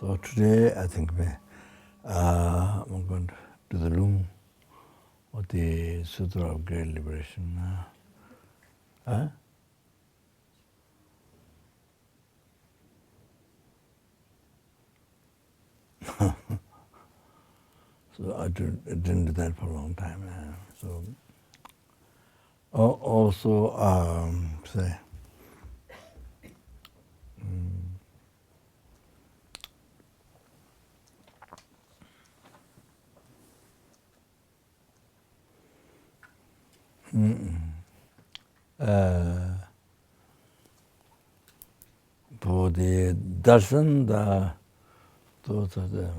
So today I think I'm going to do the room of the Sutra of Great Liberation. So I didn't do that for a long time. So also say. For the Dashain, those are the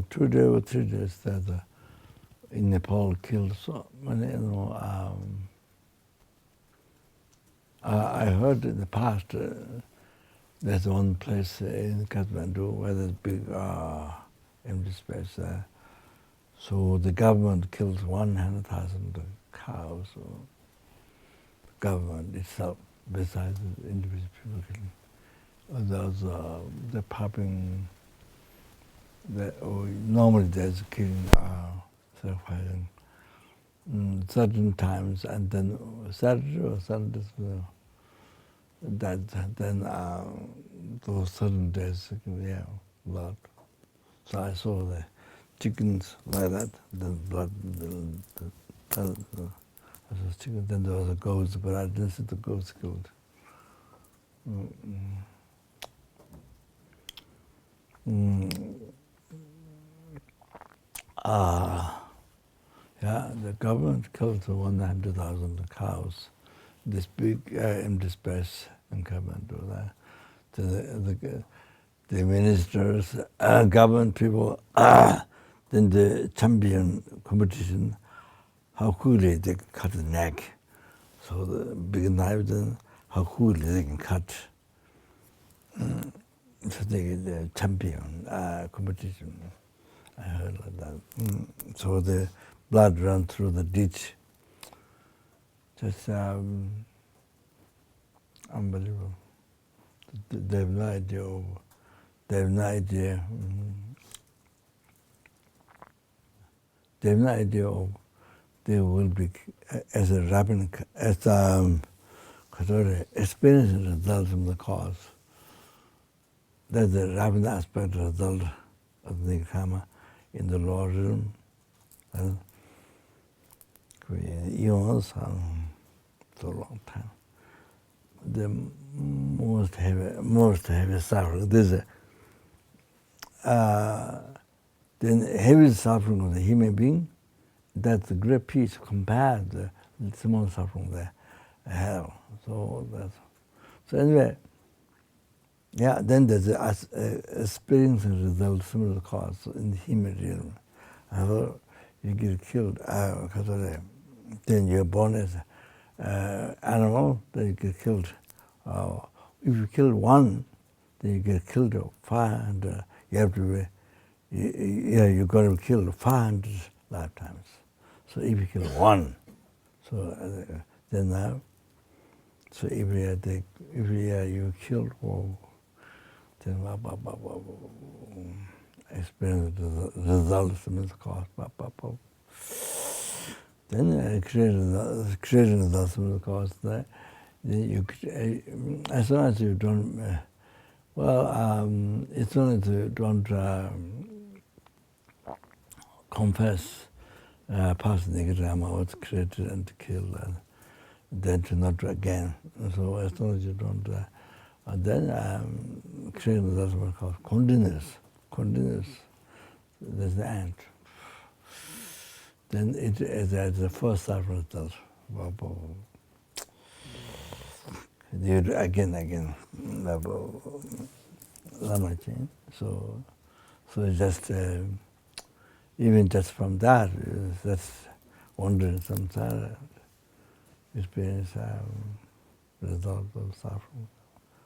2 days or 3 days that in Nepal killed so many. I heard in the past there's one place in Kathmandu where there's big empty space there. So the government kills 100,000 cows. So the government itself, besides the individual people killing. Those they're popping. Normally there's killing, sacrificing certain times, and then Saturday or Sundays. Then those certain days, yeah, blood. So I saw the chickens like that, then blood. I saw chickens. Then there was a goat, but I didn't see the goats killed. Yeah, the government killed 100,000 cows. This big empty space in Kathmandu. The ministers, government people, then the champion competition, how quickly they can cut the neck. So the big knife, then how quickly they can cut. So they get the champion competition. I heard like that. So the blood ran through the ditch. Just unbelievable. They have no idea. They have no idea. They have no idea of they will be as a rabbinic, as experiencing results from the cause. That's the rabbinic aspect result of the karma in the lower realm. Eons, for a long time. The most heavy suffering. There's then heavy suffering of the human being. That's a great peace compared to the small suffering of the hell. So anyway, yeah. Then there's experience and result similar cause in the human realm. Although you get killed, then you're born as an animal, then you get killed. If you kill one, then you get killed 500. You have to be, you're going to be killed 500 lifetimes. So if you kill one, so then now, so every year you kill, then experience the results of the cause. Then creating results of the cause. Then you, as long as you don't, as long as you don't confess past negative Dharma was created and killed, and then to not do again. So as long as you don't, then creating results of the cause continuous. There's the end. Then it is the first suffering result. You do again. Lama change. So just even just from that, that's wandering samsara, experience result of suffering,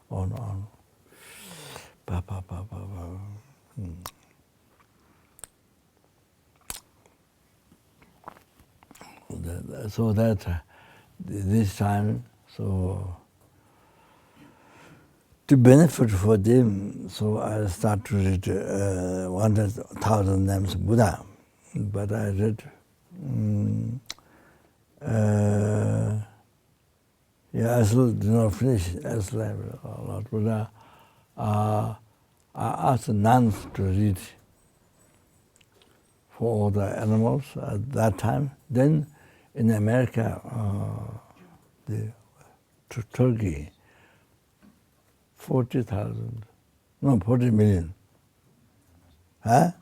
on. So that this time, so to benefit for them, so I start to read 1,000 names of Buddha. But I read, I still did not finish. I still have a lot. Buddha. I asked the nuns to read for all the animals at that time. Then in America, Turkey, 40,000, no, 40 million. Huh? I don't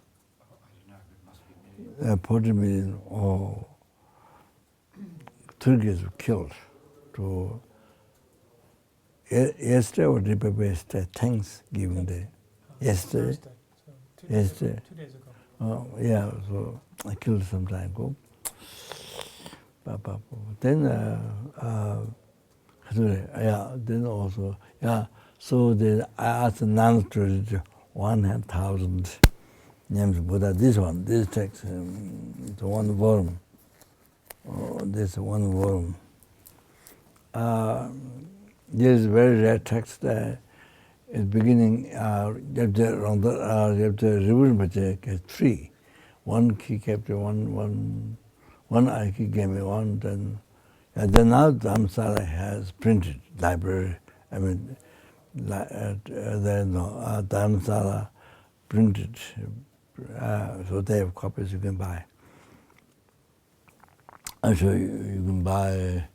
know, it must be millions. 40 million Turkeys were killed. To yesterday or the day before yesterday, Thanksgiving Day. Yesterday. Thursday, so Yesterday. 2 days ago. Yeah, so I killed some time ago. Then, then also, so I asked the nuns to read 1,000 names of Buddha. This text, it's one volume. This one volume. This is very rare text. In the beginning, you have the Rinpoche gave 3. One he kept one he gave me one. Then now Dhammasala has printed library. I mean, Dhammasala printed, so they have copies you can buy. I'm sure you can buy.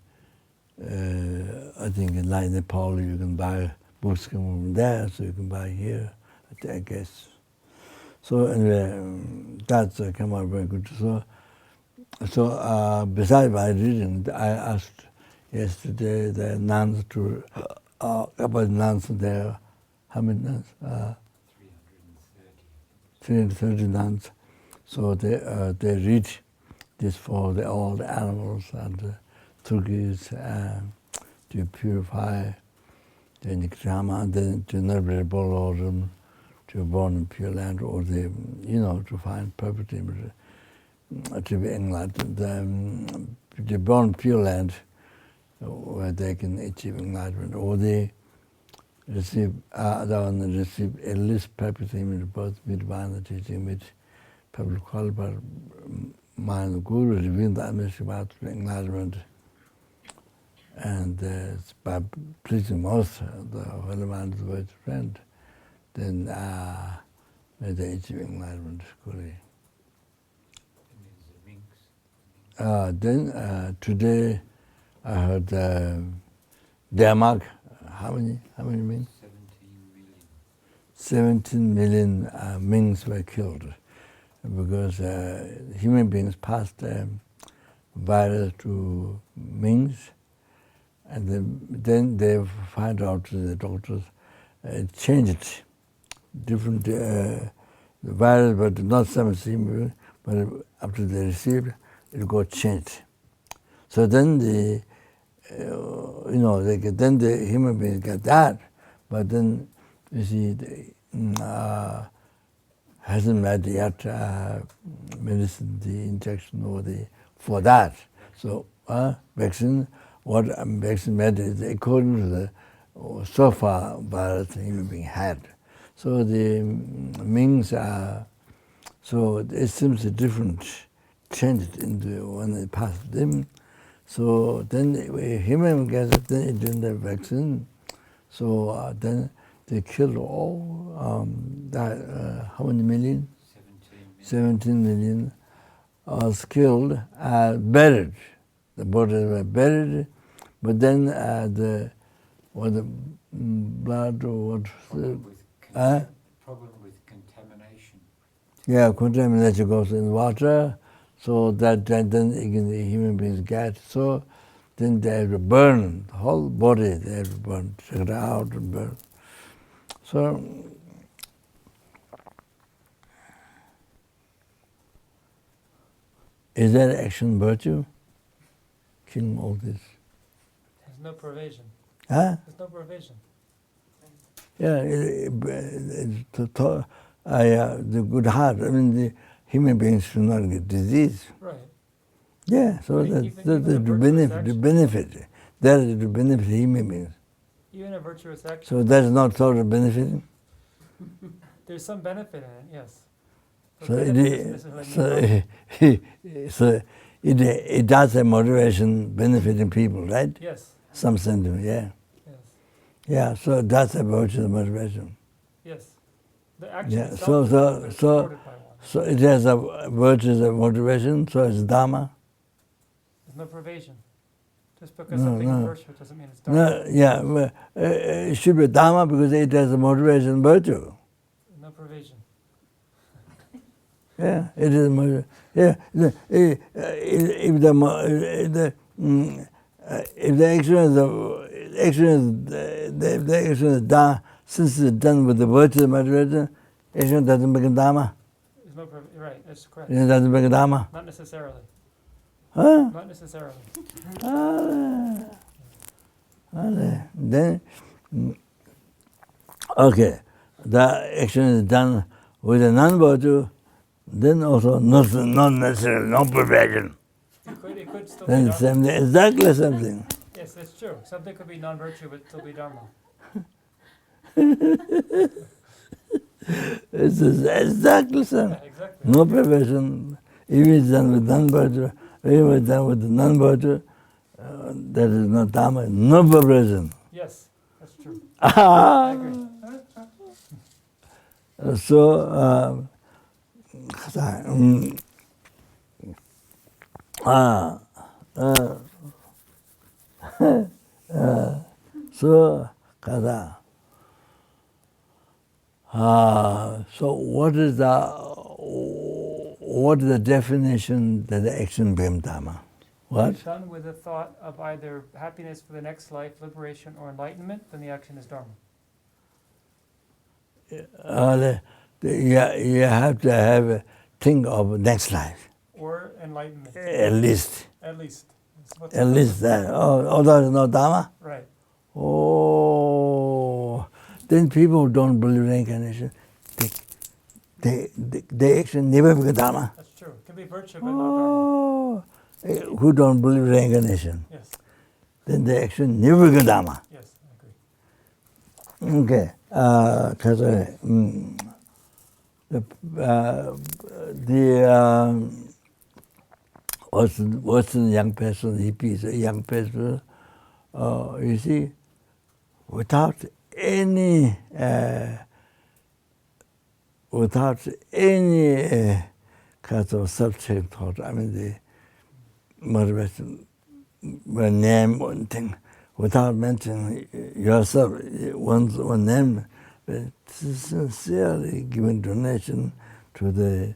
I think in Nepal you can buy books from there, so you can buy here, I guess. So anyway, that's come out very good. So besides my reading, I asked yesterday the nuns to about nuns there. How many nuns? 330 nuns. So they read this for all the animals and turkeys to purify, then Dharma, then to reborn, to born in pure land, or to find perfect image, to be enlightened. To born in pure land, where they can achieve enlightenment, or they receive at least perfect image, both with divine teaching, with public quality, mind of Guru, revealing the message about enlightenment. And by pleasing most the Holy Man's Voice friend, then may they achieve enlightenment fully. Then today I heard Denmark. How many minks? 17 million minks were killed because human beings passed virus to minks. And then they find out, the doctors changed different virus, but not 17, but after they received, it got changed. So then then the human beings get that, but then you see, hasn't made yet medicine, the injection or for that. So vaccine. What vaccine made is according to the so far virus the human being had. So the minks are, so it seems a different changed into when they passed them. So then human gets it, then it didn't have vaccine. So then they killed all, how many million? 17 million was killed, buried. The bodies were buried, but then the blood or what? Problem with contamination. Yeah, contamination goes in water, so that then again the human beings get. So then they have to burn the whole body. They have to burn, take it out and burn. So is that action virtue? Killing all this. There's no provision. Huh? There's no provision. Yeah, the good heart. I mean, the human beings should not get disease. Right. Yeah, so Even that's the benefit. The benefit. That is the benefit of human beings. Even a virtuous action. So that's not total benefiting. There's some benefit in it, yes. But So benefit doesn't necessarily mean harm. so it does have motivation benefiting people, right? Yes. Some sentiment, yeah. Yes. Yeah, so that's a virtuous motivation. Yes. The action Yeah, itself is so supported by one. so it has a virtuous motivation, so it's Dharma. There's no pervasion. Just because No, something no. is virtuous doesn't mean it's Dharma. No, yeah, well, it should be Dharma because it has a motivation virtue. No pervasion. Yeah, it is motivation. Yeah, if the action is Dharma, since it's done with the virtuous motivation, action doesn't become Dharma. There's no right, that's correct. It doesn't become Dharma. Not necessarily. Huh? Not necessarily. Then, okay, the action is done with a non-virtue, then also not necessarily, no perversion. It could still Then be Dharma. exactly something. Yes, that's true. Something could be non-virtue but still be Dharma. It's exactly something. Yeah, exactly. No perversion. If it's done with non-virtue, if it's done with non-virtue, that is not Dharma, no perversion. Yes, that's true. I agree. So, so what is the definition that the action became Dharma? What? If done with a thought of either happiness for the next life, liberation, or enlightenment, then the action is Dharma. You have to have a think of next life, Or enlightenment. at least. At least. What's At least that. Oh, that is not Dharma? Right. Oh, then people who don't believe in reincarnation, they actually never become Dharma. That's true. It can be virtue, but not Dharma. Oh, who don't believe in reincarnation, Yes. then they actually never become Dharma. Yes, I agree. Okay, Western young person, hippies, a young person, you see, without any kind of subject thought, I mean the motivation, name, one thing, without mentioning yourself, one name, but sincerely giving donation to the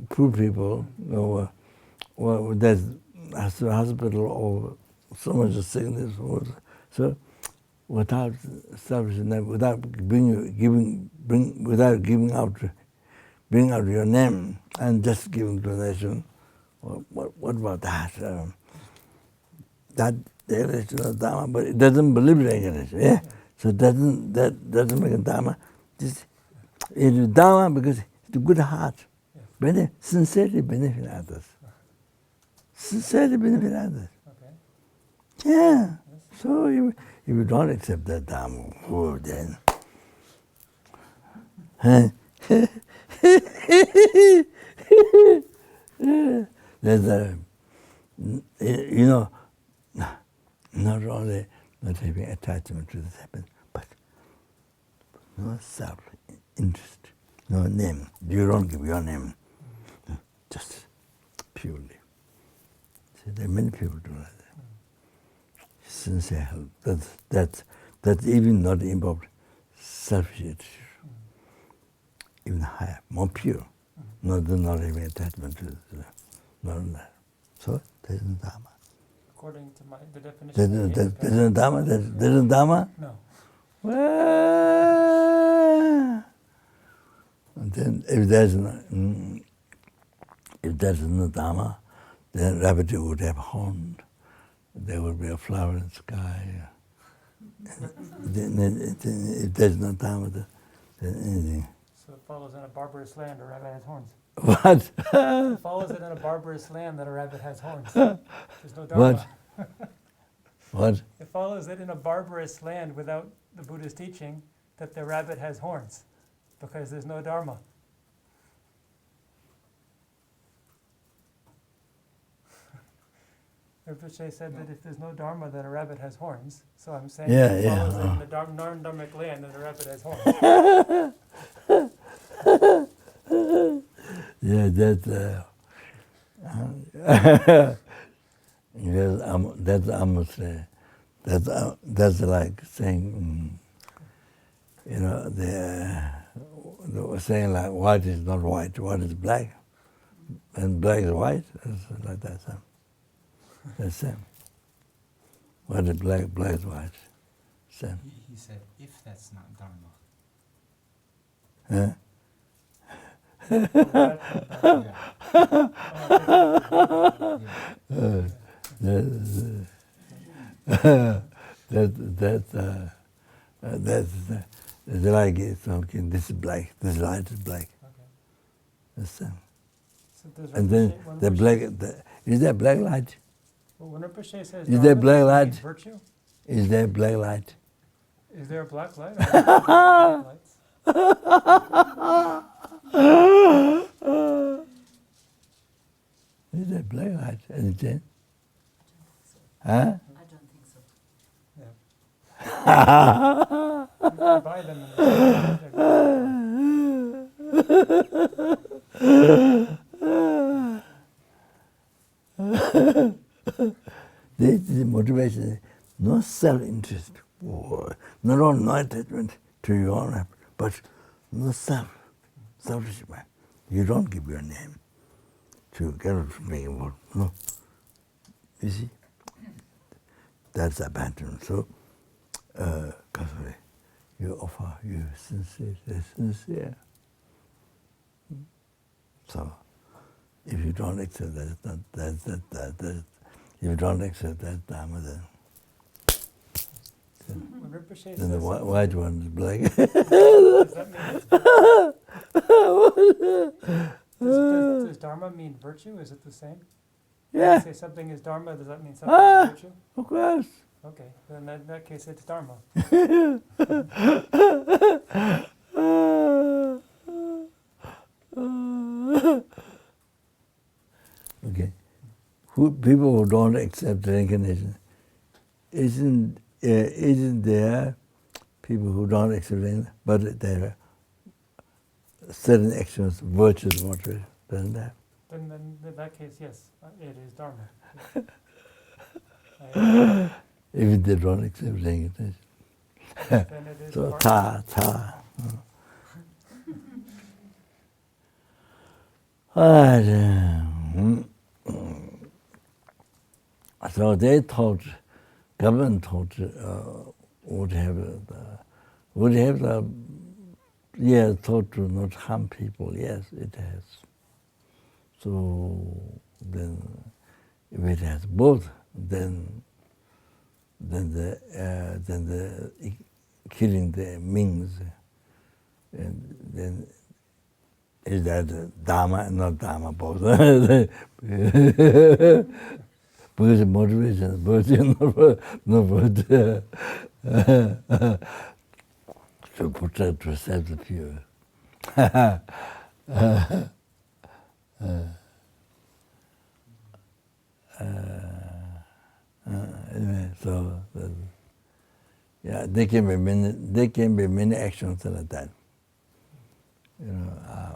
poor people, or there's a hospital or so much sickness, so without establishing that, without giving out your name and just giving donation, what about that? That is not Dharma, but it doesn't believe in reincarnation. Yeah, so that doesn't make it Dharma. It is Dharma because it's a good heart, sincerely benefit others. Sincerely benefit others. Okay. Yeah. So if you don't accept that Dharma, oh, then. There's not only not having attachment to this happen, but no self-interest, no name. You don't give your name, just purely. See, there are many people do like that. Sincere help. That's even not involved selfish, even higher, more pure. Not having attachment to not that. So that isn't Dharma. According to the definition. That isn't Dharma. That isn't Dharma. No. Well, and then if there's no Dharma, then rabbit would have horns. There would be a flower in the sky. Then if there's no Dharma, then anything. So it follows in a barbarous land, a rabbit has horns. What? It follows that in a barbarous land that a rabbit has horns. There's no Dharma. What? It follows that in a barbarous land without the Buddha's teaching that the rabbit has horns because there's no Dharma. Rinpoche said that if there's no Dharma, then a rabbit has horns. So I'm saying it follows that in a non-Dharmic land that a rabbit has horns. Yeah, that's that's like saying, you know, they were saying like white is not white, white is black, and black is white. It's like that. So. That's same. White is black, black is white. Same. He said, if that's not Dharma. Huh? That's like it's okay. This is black. This light is black. Okay. That's same. So And then the black. Is that black light? Well, when Rinpoche says Is there black light? Virtue? Is there black light? Is there a black light? Or are there black lights? Is there black light? Anything? Huh? I don't think so. You can buy them The motivation, no self-interest, not only no attachment to your own, but no selfish mind. You don't give your name to get from being involved. No. You see? That's abandonment. So, you offer, you sincere. So, if you don't accept that, if you don't accept that Dharma, then the white one is black. Does that mean does Dharma mean virtue? Is it the same? Yeah. When you say something is Dharma, does that mean something is virtue? Of course. Okay, then in that case it's Dharma. Okay. People who don't accept reincarnation, isn't there people who don't accept reincarnation, but there are certain actions, virtuous motivation, doesn't that? Then in that case, yes, it is Dharma. If they don't accept reincarnation. Then it is So, Dharma. So they thought, government thought, would have thought to not harm people. Yes, it has. So then, if it has both, then the killing the minks, and then is that Dharma, not Dharma, both. Because motivation, virtue, no virtue. To protect, to set the pure. Anyway, so yeah, there can be many actions like that. You know,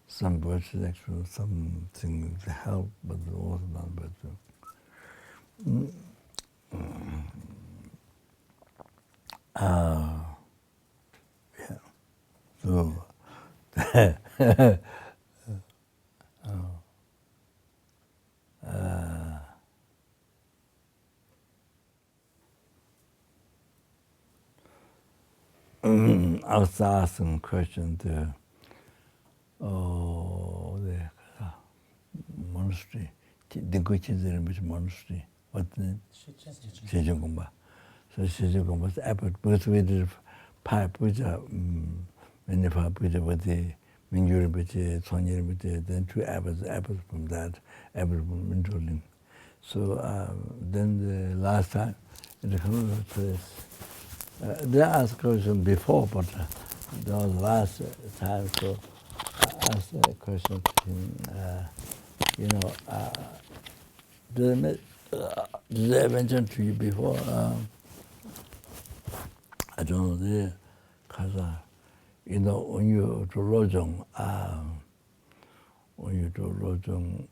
some virtuous actions, something to help, but also not virtue. Yeah. So I was asking a question to the monastery, the Rinpoche monastery. What's the name? Shecheng Gompa. So Shecheng Gompa, because we did pipe, which when Nepal Rinpoche, Mingyur Rinpoche, Tsongyur Rinpoche, then 2 abbots from that, abbot from Mintoling. So then the last time, in the place, they asked question before, but that was the last time, so I asked a question to him, did I mention to you before? I don't know, because, when you do lojong,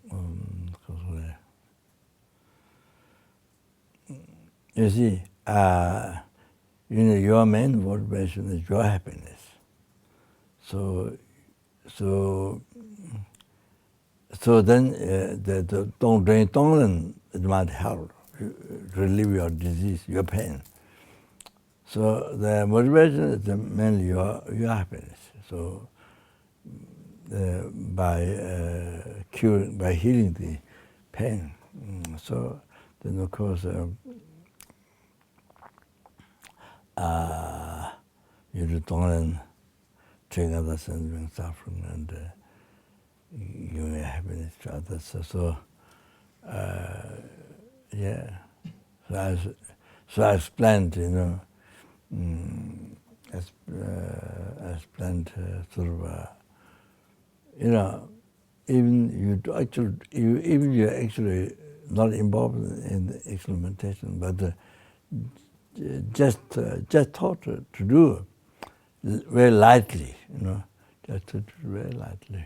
you see, your main motivation is your happiness. So then the tonglen, it might help relieve your disease, your pain. So the motivation is mainly your happiness. So by healing the pain. So then of course you do tonglen, take other sensing suffering and give happiness to others. So yeah. So I explained, I explained sort of, even you're actually not involved in the actual meditation, but just taught to do very lightly, just to do very lightly.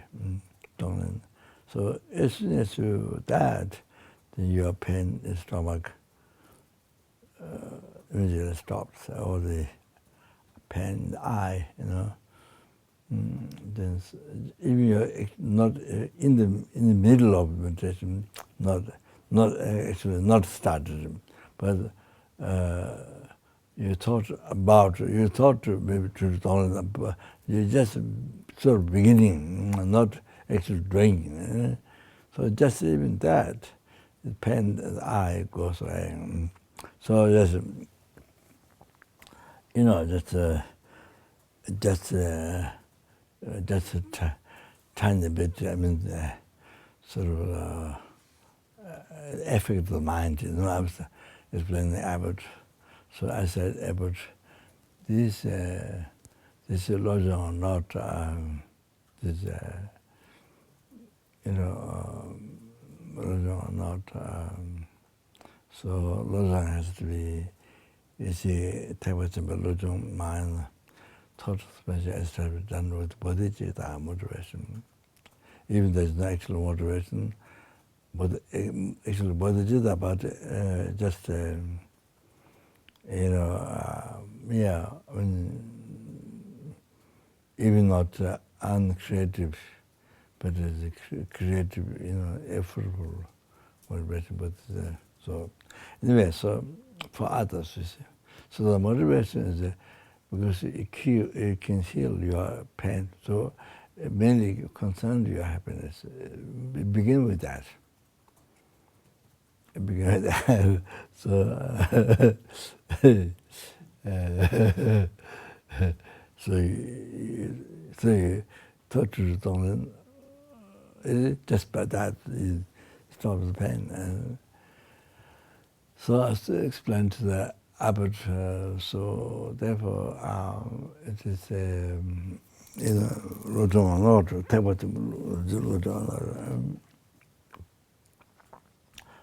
So as soon as you that, then your pain in the stomach immediately stops, or the pain in the eye, Then even you're not in the middle of meditation, not started, but you thought maybe to you just sort of beginning, not actually doing. So just even that, the pain in the eye goes away. So just a tiny bit, sort of effect of the mind. I was explaining the abbot. So I said, abbot, this lojong are not, lojong are not. So lojong has to be, you see, lojong mind. Thought special established done with bodhicitta motivation. Even there's no actual motivation, but actually bodhicitta, but just even not uncreative, but it's a creative, effortful motivation. But so anyway, so for others, you see. So the motivation is because it can heal your pain. So mainly concerned your happiness. Begin with that. So you talk to the tonglen. Just by that, it stops the pain. So I explained to the abbot, so therefore it is lojong not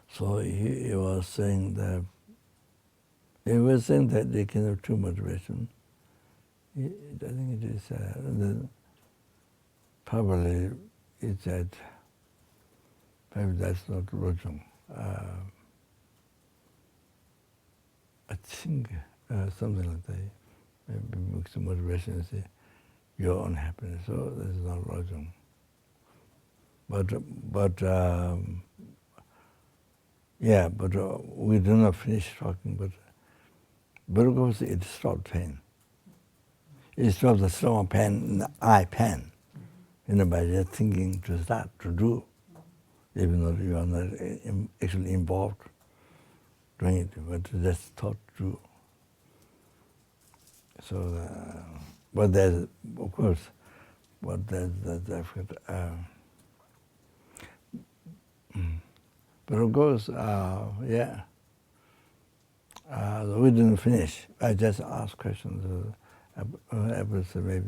so he was saying that they can have two motivation. I think it is probably it said maybe that's not lojong. I think something like that. Maybe mixed motivation is your own happiness. So this is not lojong. But we do not finish talking. But of course it stops pain. It stops the stomach pain, the eye pain. By just thinking to start to do, even though you are not actually involved doing it, but just thought to. So but there's, of course, but there's effort. But of course, yeah, we didn't finish. I just asked questions. Maybe,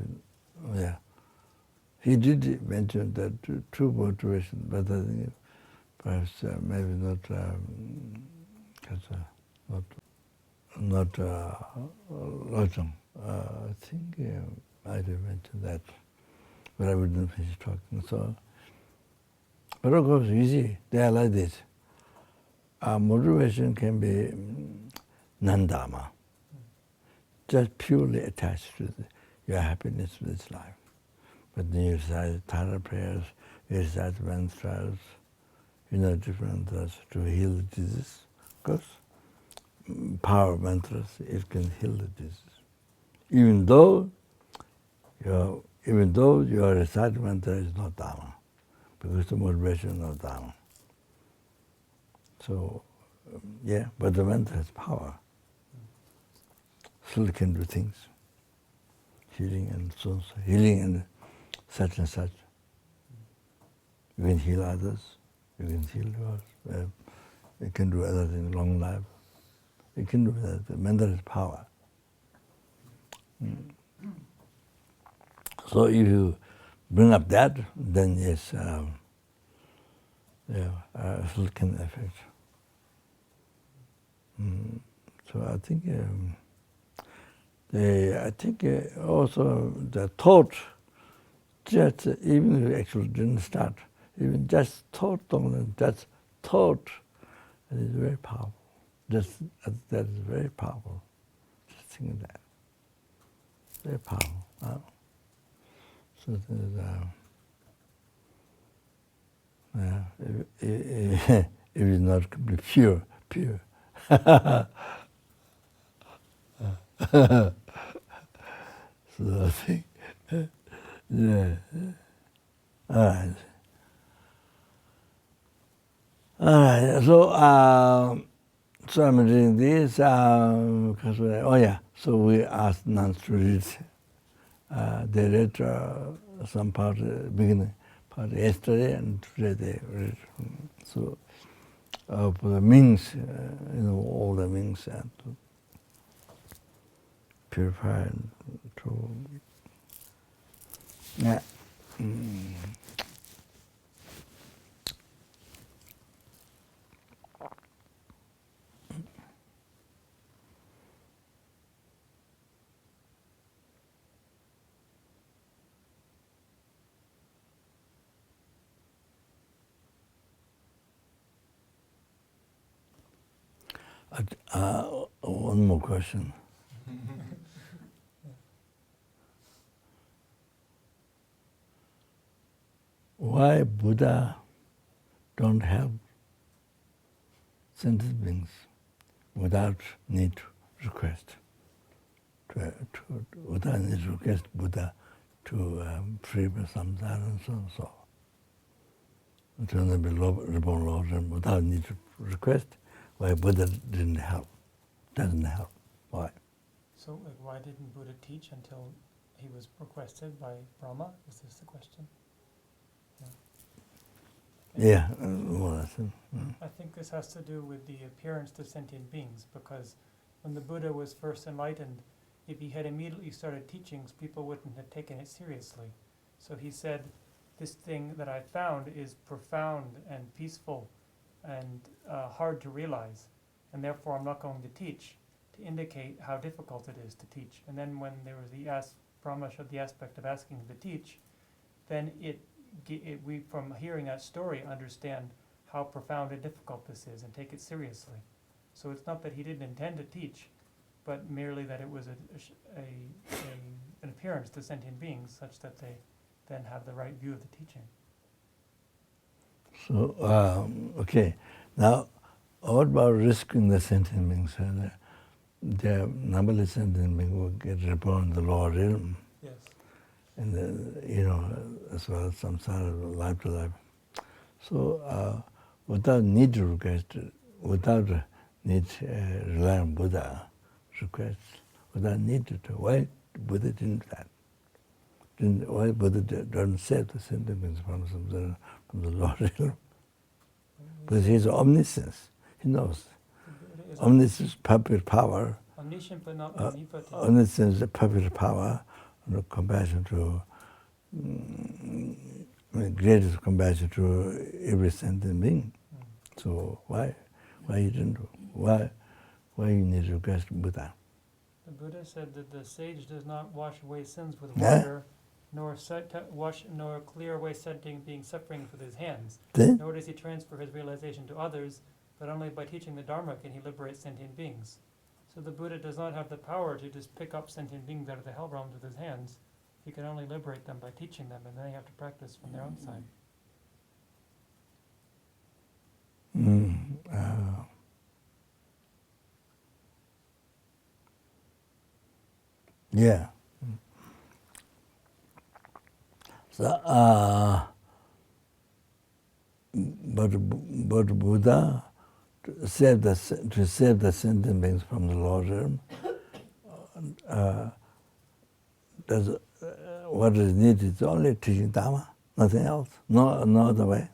yeah. He did mention that true motivation, but I think perhaps maybe not, not lojong. I think I did mention that, but I wouldn't finish talking. So, but of course, easy. They are like this. Motivation can be non-dharma, just purely attached to your happiness with this life. But then you recite Dharma prayers, you recite mantras, different mantras to heal the disease. Because power of mantras, it can heal the disease. Even though your recited mantra is not Dharma, because the motivation is not Dharma. So, yeah, but the mantra has power. Still can do things. Healing and so, healing and such and such. You can heal others, you can heal yours. You can do other things, long life. You can do that. The mantra has power. So if you bring up that, then yes, it can affect. So I think, also the thought, just even if you actually didn't start, even just thought, just thought, it is very powerful. That is very powerful. Just think that. Very powerful. So if it's not completely pure. So I think, yeah. All right. All right. So I'm reading this. So we asked nuns to read. They read some part, beginning part yesterday, and today they read. So for the minks, all the minks, and to purify and to. Yeah. One more question. Why Buddha don't help sentient beings without need to request? Without need to request Buddha to free from samsara and so on and so on. To be reborn lojong without need to request. Why Buddha didn't help? Doesn't help. Why? So why didn't Buddha teach until he was requested by Brahma? Is this the question? Yeah. I think this has to do with the appearance to sentient beings, because when the Buddha was first enlightened, if he had immediately started teachings, people wouldn't have taken it seriously. So he said, this thing that I found is profound and peaceful and hard to realize, and therefore I'm not going to teach, to indicate how difficult it is to teach. And then when there was Brahma showed the aspect of asking him to teach, then we, from hearing that story, understand how profound and difficult this is and take it seriously. So it's not that he didn't intend to teach, but merely that it was an appearance to sentient beings such that they then have the right view of the teaching. So, okay. Now, what about risking the sentient beings? The numberless sentient beings will get reborn in the lower realm. Yes. And as well as samsara, life to life. So without need to request, without need rely on Buddha request, without need to, why Buddha didn't do that? then why Buddha doesn't save the sentient beings from the Lord realm? Because he's omniscience. He knows. Omniscience, perfect power. Omniscient but not omnipotent. Omniscience, perfect power, compassion to greatest compassion to every sentient being. So why you didn't do? Why you need to request Buddha? The Buddha said that the sage does not wash away sins with water, nor clear away sentient being suffering with his hands. Then? Nor does he transfer his realization to others, but only by teaching the Dharma can he liberate sentient beings. So the Buddha does not have the power to just pick up sentient beings out of the hell realms with his hands. He can only liberate them by teaching them, and then they have to practice from their own side. Yeah. So, but Buddha to save the sentient beings from the Lord realm, what is needed is only teaching Dharma, nothing else, no other way.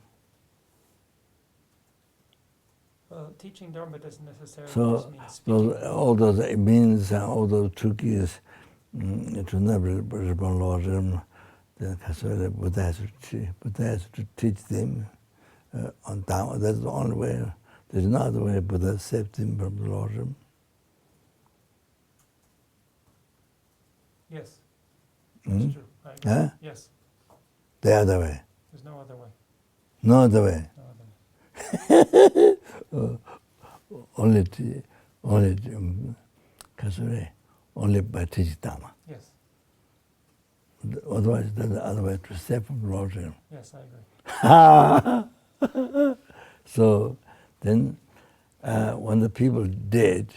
Well, teaching Dharma doesn't necessarily So, just mean speaking. all those means and all those tricks to never reborn Lord realm, then Buddha has to teach them on Dharma. That's the only way. There's no other way Buddha saved them from the Lord realm. Yes, that's true. I agree. Huh? Yes, The other way. there's no other way. No other way. No other way. Only by teaching Dharma. Yes, Otherwise, there's the other way to save from the Lord realm. yes, I agree. So then, when the people did,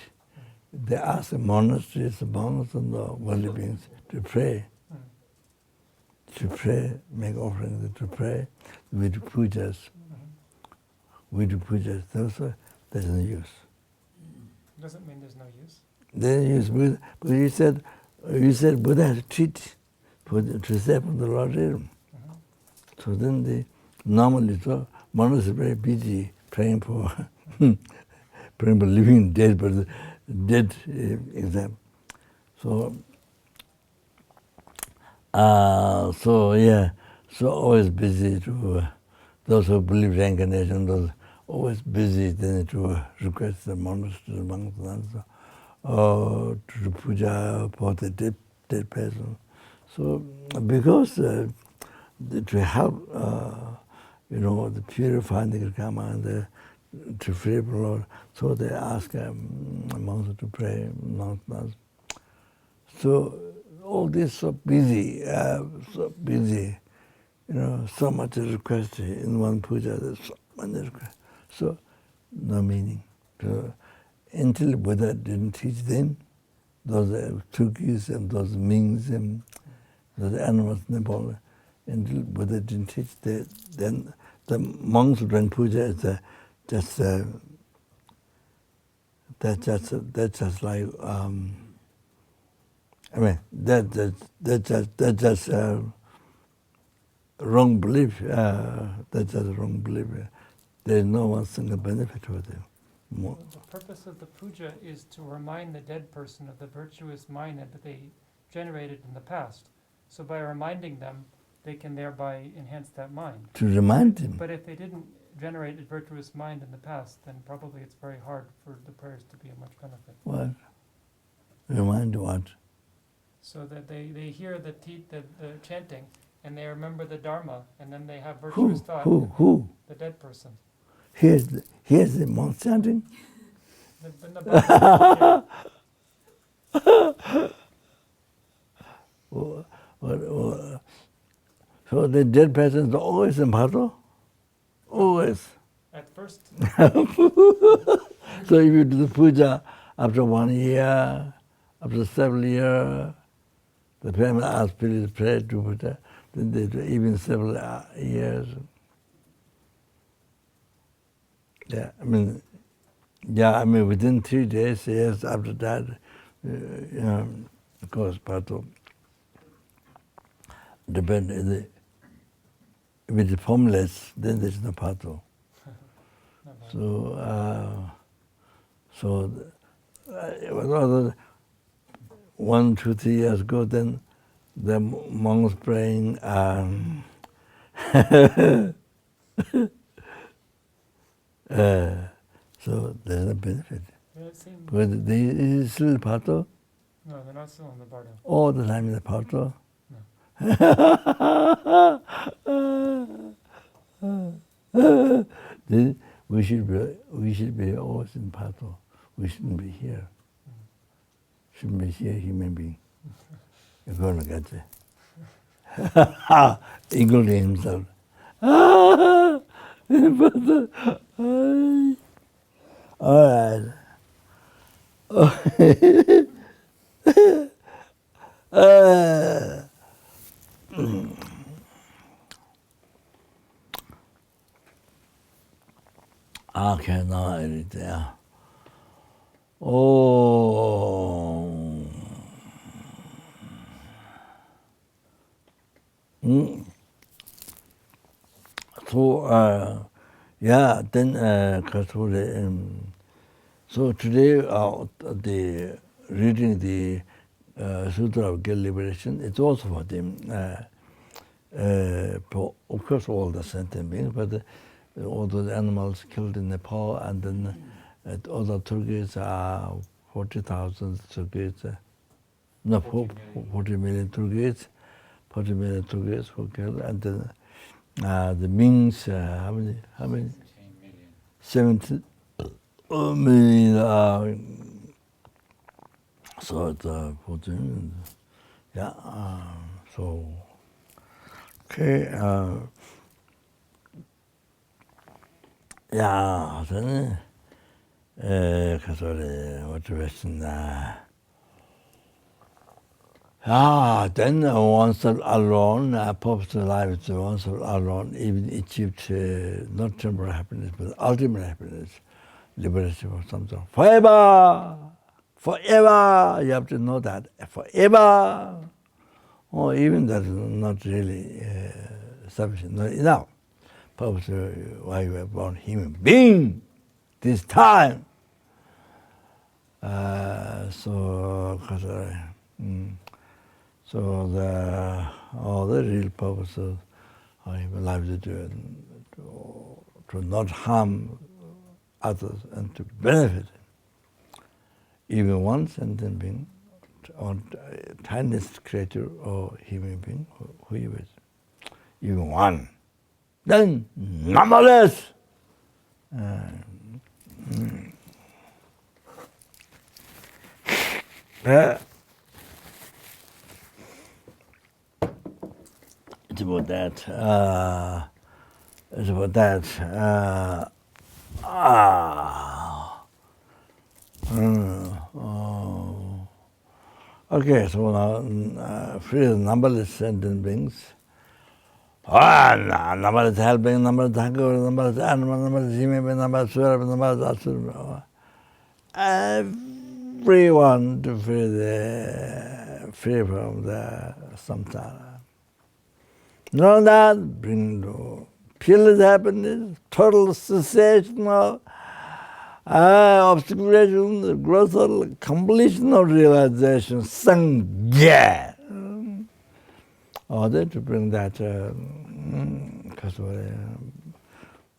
they asked the monasteries, the monks, and the worldly beings to pray. To pray, make offerings, to pray. We do pujas. We do pujas. There's no use. Doesn't mean there's no use. There's no use, but you said Buddha has to teach to save from the Lord realm. So then normally monks are very busy praying for living and dead, but the dead example. So always busy to those who believe reincarnation. Those always busy then to request the monastery, monks, nuns, to do puja for the dead person. So because to help, the purifying the karma and to free the Lord, so they ask monks to pray, monks, nuns. So all this so busy, so much request in one puja, there's so many requests. So no meaning. So, until Buddha didn't teach them, those Turkeys and those minks and those animals in Nepal, until Buddha didn't teach that, then the monks doing puja is that's just like that's just wrong belief. That's just wrong belief. There is no one single benefit for them. The purpose of the puja is to remind the dead person of the virtuous mind that they generated in the past. So by reminding them, they can thereby enhance that mind. To remind them. But if they didn't generate a virtuous mind in the past, then probably it's very hard for the prayers to be of much benefit. What? Remind what? So that they hear the chanting, and they remember the Dharma, and then they have virtuous thought. Who? The dead person. Here's the monk chanting. So the dead persons are always in bhatha? Always. At first. So if you do the puja after 1 year, after 7 years, the family asks people to pray to Buddha, then they do even several years. Within 3 days, yes, after that, of course, but depend if it's formless, then there's no pato. So it was 1, 2, 3 years ago. Then the monks praying. So there's a benefit. But they is still pato. No, they're not still in the bardo. All the time in the pato. Then we should be always in pato. We shouldn't be here. Shouldn't be here, human being. You're gonna get it. Including himself. All right. Okay, now I read there. Oh. So, yeah, then, so today, the reading the Sutra of Great Liberation, it's also for them. Of course, all the sentient beings, but all those animals killed in Nepal, and then other Turkish, 40,000 Turkish, no, 40 million Turkish, 40 million Turkish were killed, and then the minks, how many? 17 million. So it's 14, yeah. So okay. Yeah, then what question? Then once alone, purposeful life is once alone, even achieved not temporary happiness, but ultimate happiness, liberation or something. Forever! Forever! You have to know that. Forever! Or even that is not really sufficient, not enough. Purpose why you were born human being this time. So all the real purpose of human life is to not harm others and to benefit even one sentient being, or tiniest creature or human being, who he is, even one. Then numberless. It's about that. It's about that. Okay, so now free the numberless sentient beings. Numberless helping, numberless hunger, numberless animal, numberless human being, numberless swear, numberless asur. Everyone to free from the samsara. Know that bring to peerless happiness, total cessation of obscuration, growth, completion of realization, sangha. Order to bring that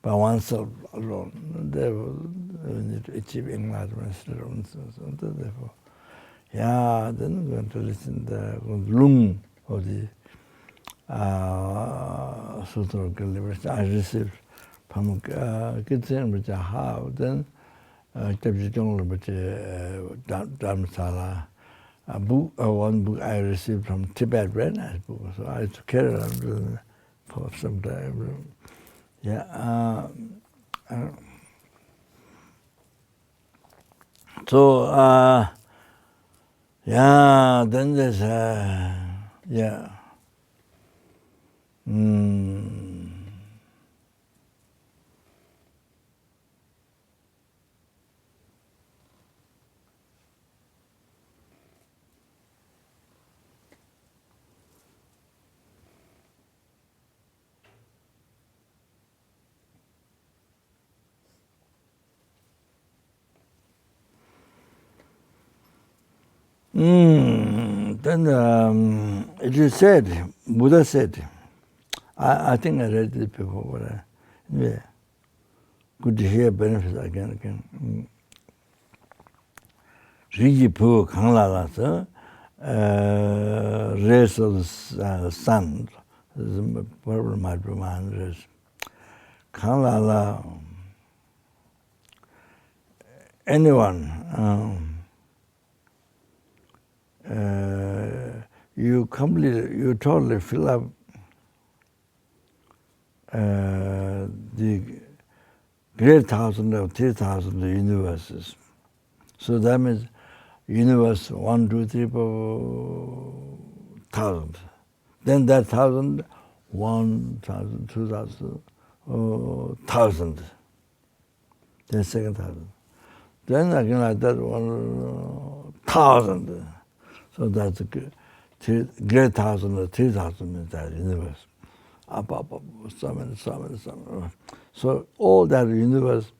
by oneself alone. Therefore, we need to achieve enlightenment. Therefore, yeah, then we're going to listen to the lung of the Sutra of Great Liberation. I received from Kitchen, which I have, then Dharma. A book, one book I received from Tibet, very nice book. So I used to carry it around for some time. Yeah. Yeah, then there's, yeah. Then it is said, Buddha said, I think I read this before, but yeah, good to hear benefits again. Riji pu kangla la so, rays of the sun, purple might be man rays. Kangla la, anyone, you totally fill up the great 1,000 or 3,000 universes. So that means universe 1, 2, 3, 4, 1,000. Then that 1,000, 1,000, 2,000, 1,000. Then second 1,000. Then again like that 1,000. So that's a great 1,000 or 3,000 is that universe. Up, so many. So all that universe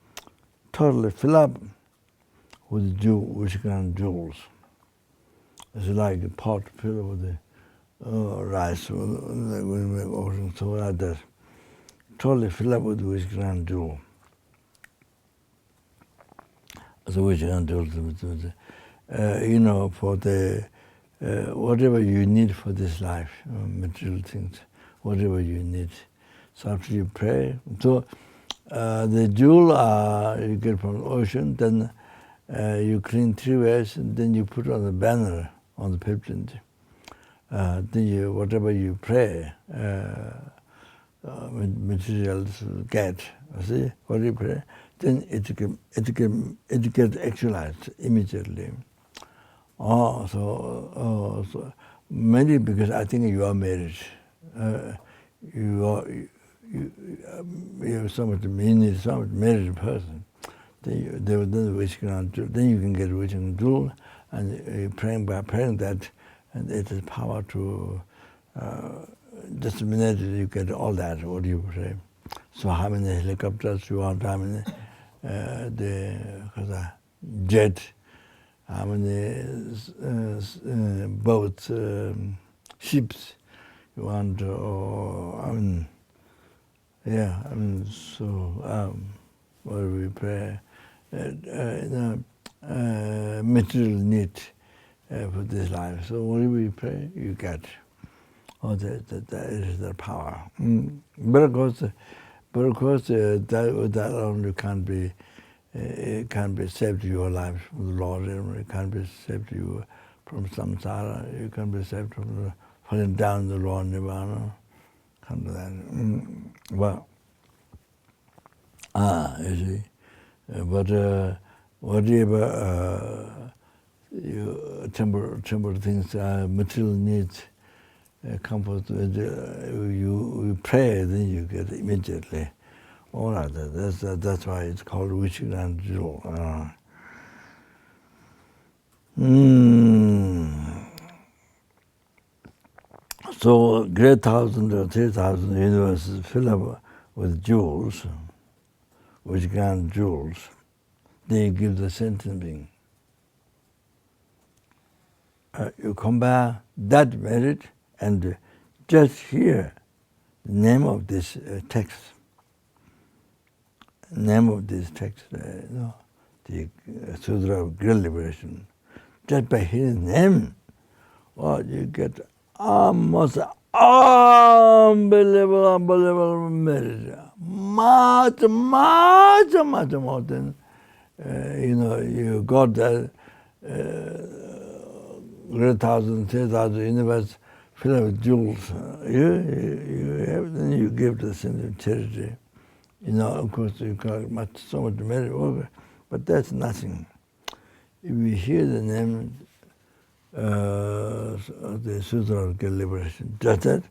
totally fill up with jewels. It's like a pot filled with the rice, when we make ocean, so like that. Totally fill up with which grand jewel. So which grand jewel, for the whatever you need for this life, material things, whatever you need. So after you pray, so the jewel you get from the ocean, then you clean 3 ways, and then you put on the banner on the pavement. Then you, whatever you pray, materials get. See, what you pray, then it gets actualized immediately. So maybe because I think you are married, you have so much meaning, so much married person. Then then you can get wishing jewel, and praying by praying that, and it is power to just a minute you get all that. What do you pray? So how many helicopters you want? How many the jet? How many boats, ships you want? Or so what do we pray? Material need for this life. So what do we pray? You get. That is the power. But of course, that only can't be. It can be saved your life from the Lord. It can be saved you from samsara. You can be saved from falling down the Lord Nirvana. Come to that. Well, you see. But whatever temporal things, material needs, comfort, you pray, then you get immediately. All right, that's why it's called wishing and jewel. So great 1,000 or 3,000 universes fill up with jewels, which grand jewels. Then you give the sentient being. You compare that merit and just hear the name of this text. Name of this text, the Sutra of Great Liberation. Just by hearing the name, you get almost unbelievable merit. Much more than, you got that great 1,000, 3,000 universe filled with jewels. You have, then you give the same charity. Of course, you got so much merit over, but that's nothing. If you hear the name of the Sutra of Great Liberation, just that,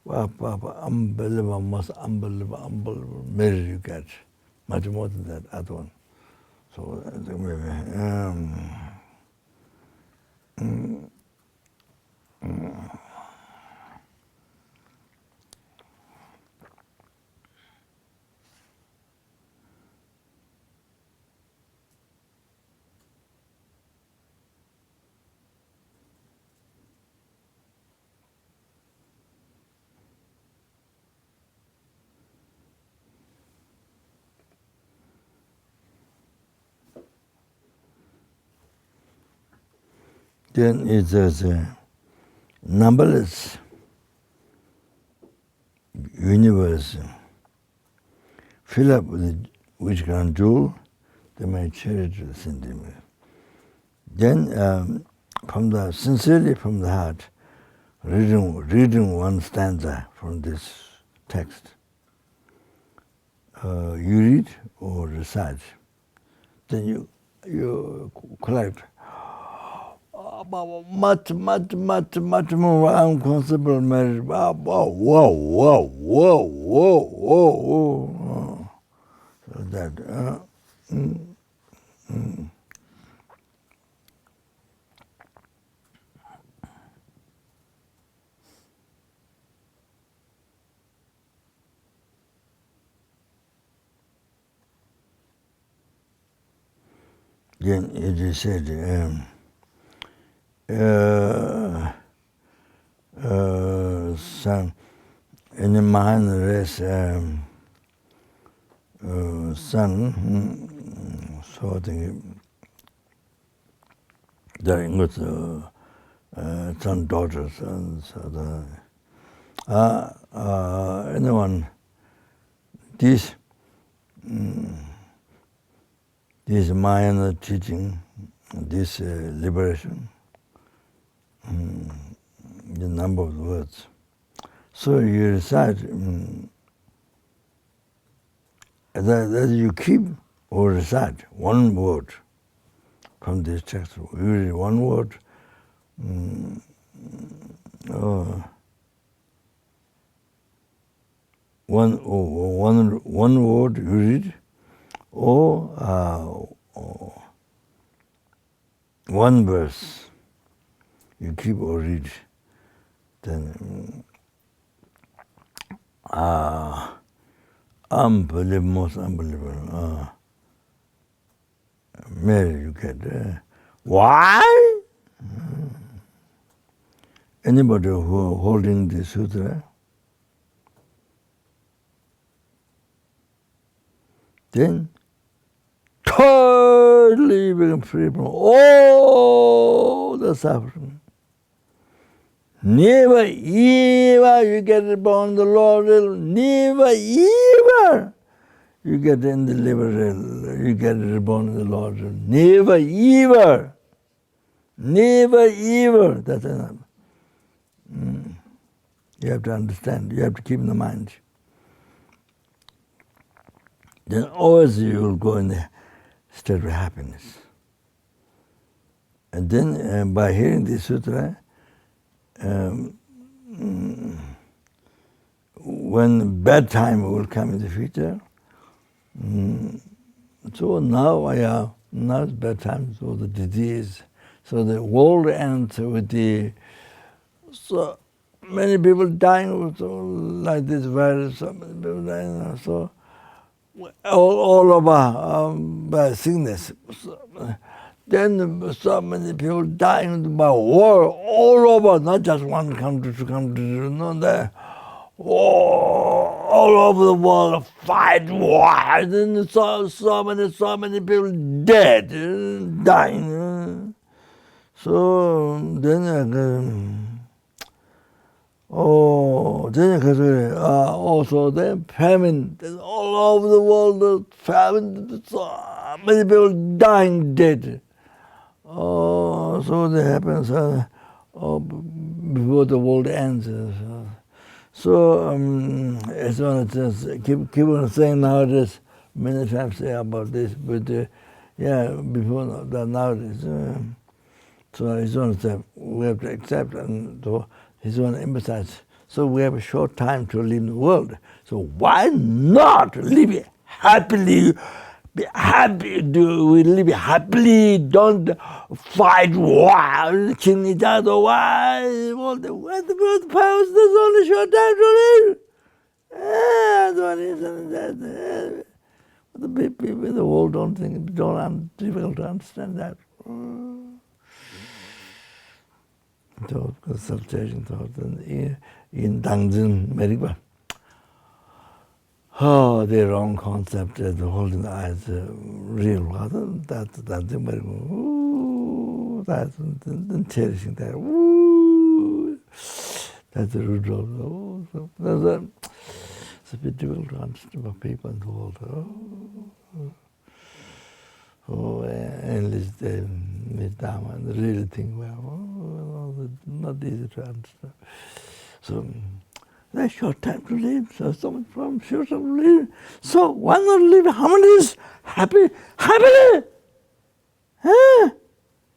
unbelievable, most unbelievable merit you get. Much more than that other one. So Then it says numberless universe fill up with which crown jewel they may cherish the sentiment. Then sincerely from the heart, reading one stanza from this text, you read or recite, then you collect much more unconceivable measure. Whoa. So that. Then it is said, some in the Mahayana race, son, so I think there was son, daughters, and so the anyone this Mahayana teaching, this liberation, the number of words. So you recite that you keep or recite one word from this text. Usually one word, one word you read, or one verse you keep or read, then most unbelievable merit you get. Why? Anybody who holding the sutra, then totally become free from all the suffering. Never ever you get reborn the Lord will. Never ever you get in the liberal. You get reborn the Lord will. Never ever. Never ever. That's enough. You have to understand. You have to keep in the mind. Then always you will go in the state of happiness. And then by hearing this sutra, when bad time will come in the future, so now it's bad time, so the disease, so the world ends with the, so many people dying, so like this virus, so many people dying, so all over by sickness. Then so many people dying by war all over, not just one country, two countries, no, all over the world, fight wars, and so many people dead, dying. So then also the famine, all over the world, the famine, so many people dying dead. So that happens before the world ends. So as one says, keep on saying nowadays, many times say about this, but before that nowadays. So he's going to say, we have to accept, and so he's going to emphasize. So we have a short time to live in the world. So why not live happily? Be happy, we live happily, don't fight war, kill each other, why? What the powers, there's only short time to live. The people in the world don't think, difficult to understand that. So, consultation thought in Dangzhen, Merikba. Oh, the wrong concept of holding the eyes real. That's very that, then cherishing that. Ooh, that's the root of it. Oh, so it's a bit difficult to understand for people in the world. Endless Dharma, and the real thing, well, not easy to understand. So, there's short time to live, so much problem, short time to live. So, why not live harmonious, happily? Huh?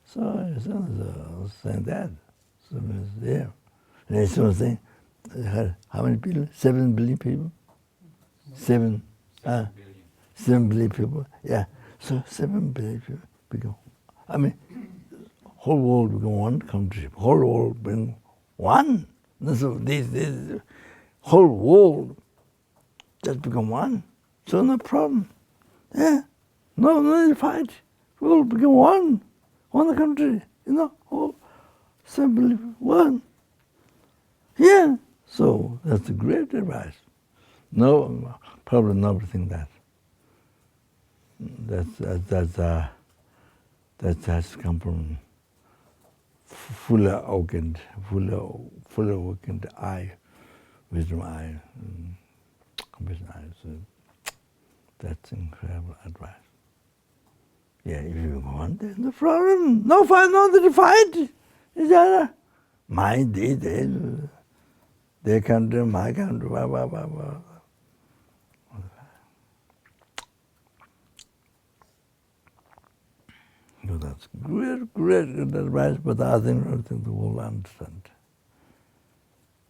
So, saying that. So, yeah. And someone saying, how many people? 7 billion people? 7 billion people, yeah. So 7 billion people become, I mean, whole world become one country, whole world become one. So this whole world just become one. So no problem. Yeah, no fight. We all become one country, all 7 billion, one. Yeah, so that's a great advice. No, probably never think that. That has come from fully awakened eye, wisdom eye, compassion eye. So that's incredible advice. Yeah, if you want, there's no problem. No fight, no fight. My they country, my country, blah, blah, blah, blah. So that's great advice, but I don't think the world understand.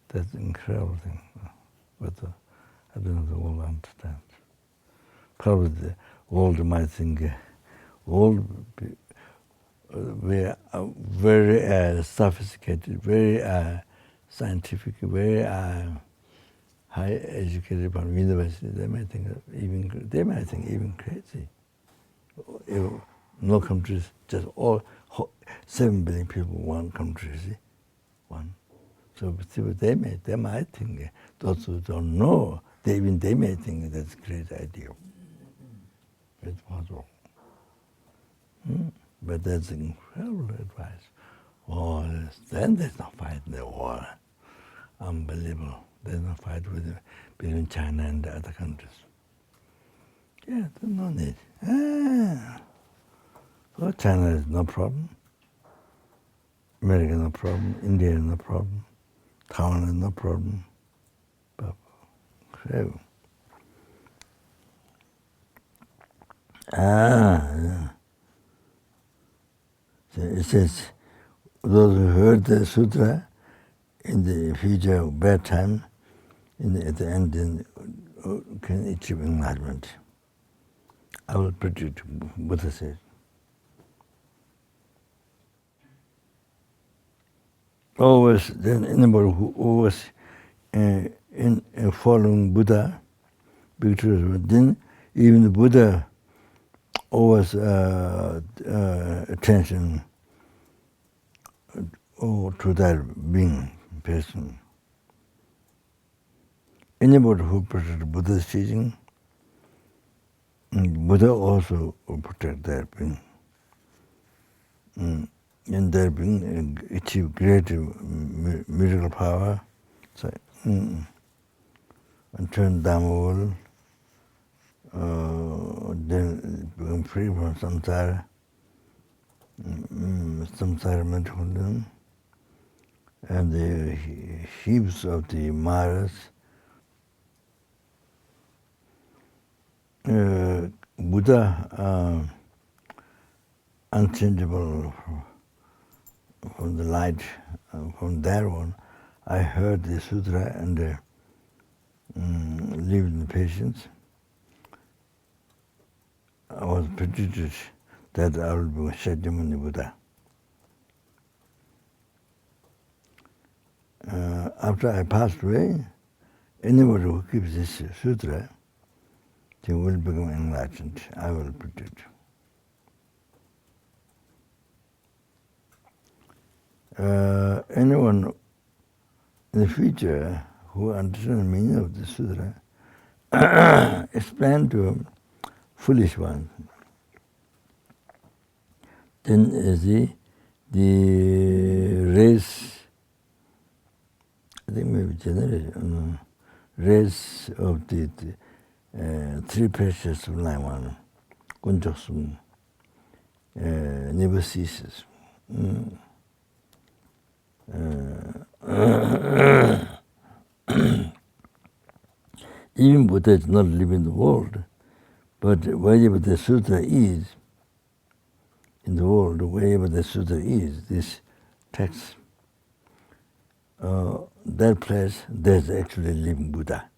That's an incredible thing, but I don't think the world understand. Probably the world might think, we are very sophisticated, very scientific, very high educated from university. They might think even crazy. No countries, just all 7 billion people, one country, see? One. So they might think, those who don't know, they may think that's a great idea. It's possible. But that's incredible advice. Oh, then there's no fight in the war. Unbelievable. There's no fight between China and the other countries. Yeah, there's no need. Well, China is no problem. America no problem. India no problem. Taiwan is no problem. But so, yeah. So it says, those who heard the sutra in the future bad time, at the end, can achieve enlightenment. I will predict, Buddha said. Always, then anybody who always in following Buddha, virtuous, then even the Buddha always attention to that being, person. Anybody who protects Buddha's teaching, Buddha also will protect that being. And that being achieve great miracle power. So, and turn Dharma world, then become free from samsara, mental condition, and the heaps of the Maras. Buddha, unchangeable from the light, from that one, I heard the sutra and lived in patience. I was predicted that I will be Shakyamuni Buddha. After I passed away, anybody who keeps this sutra, they will become enlightened. I will predict. Anyone in the future who understands the meaning of the sutra, explain to foolish ones, then they the race, I think maybe generation, race of the three precious Lama, Kunjoksum, never ceases. Even Buddha is not living in the world, but wherever the Sutra is, in the world, wherever the Sutra is, this text, that place, there's actually living Buddha.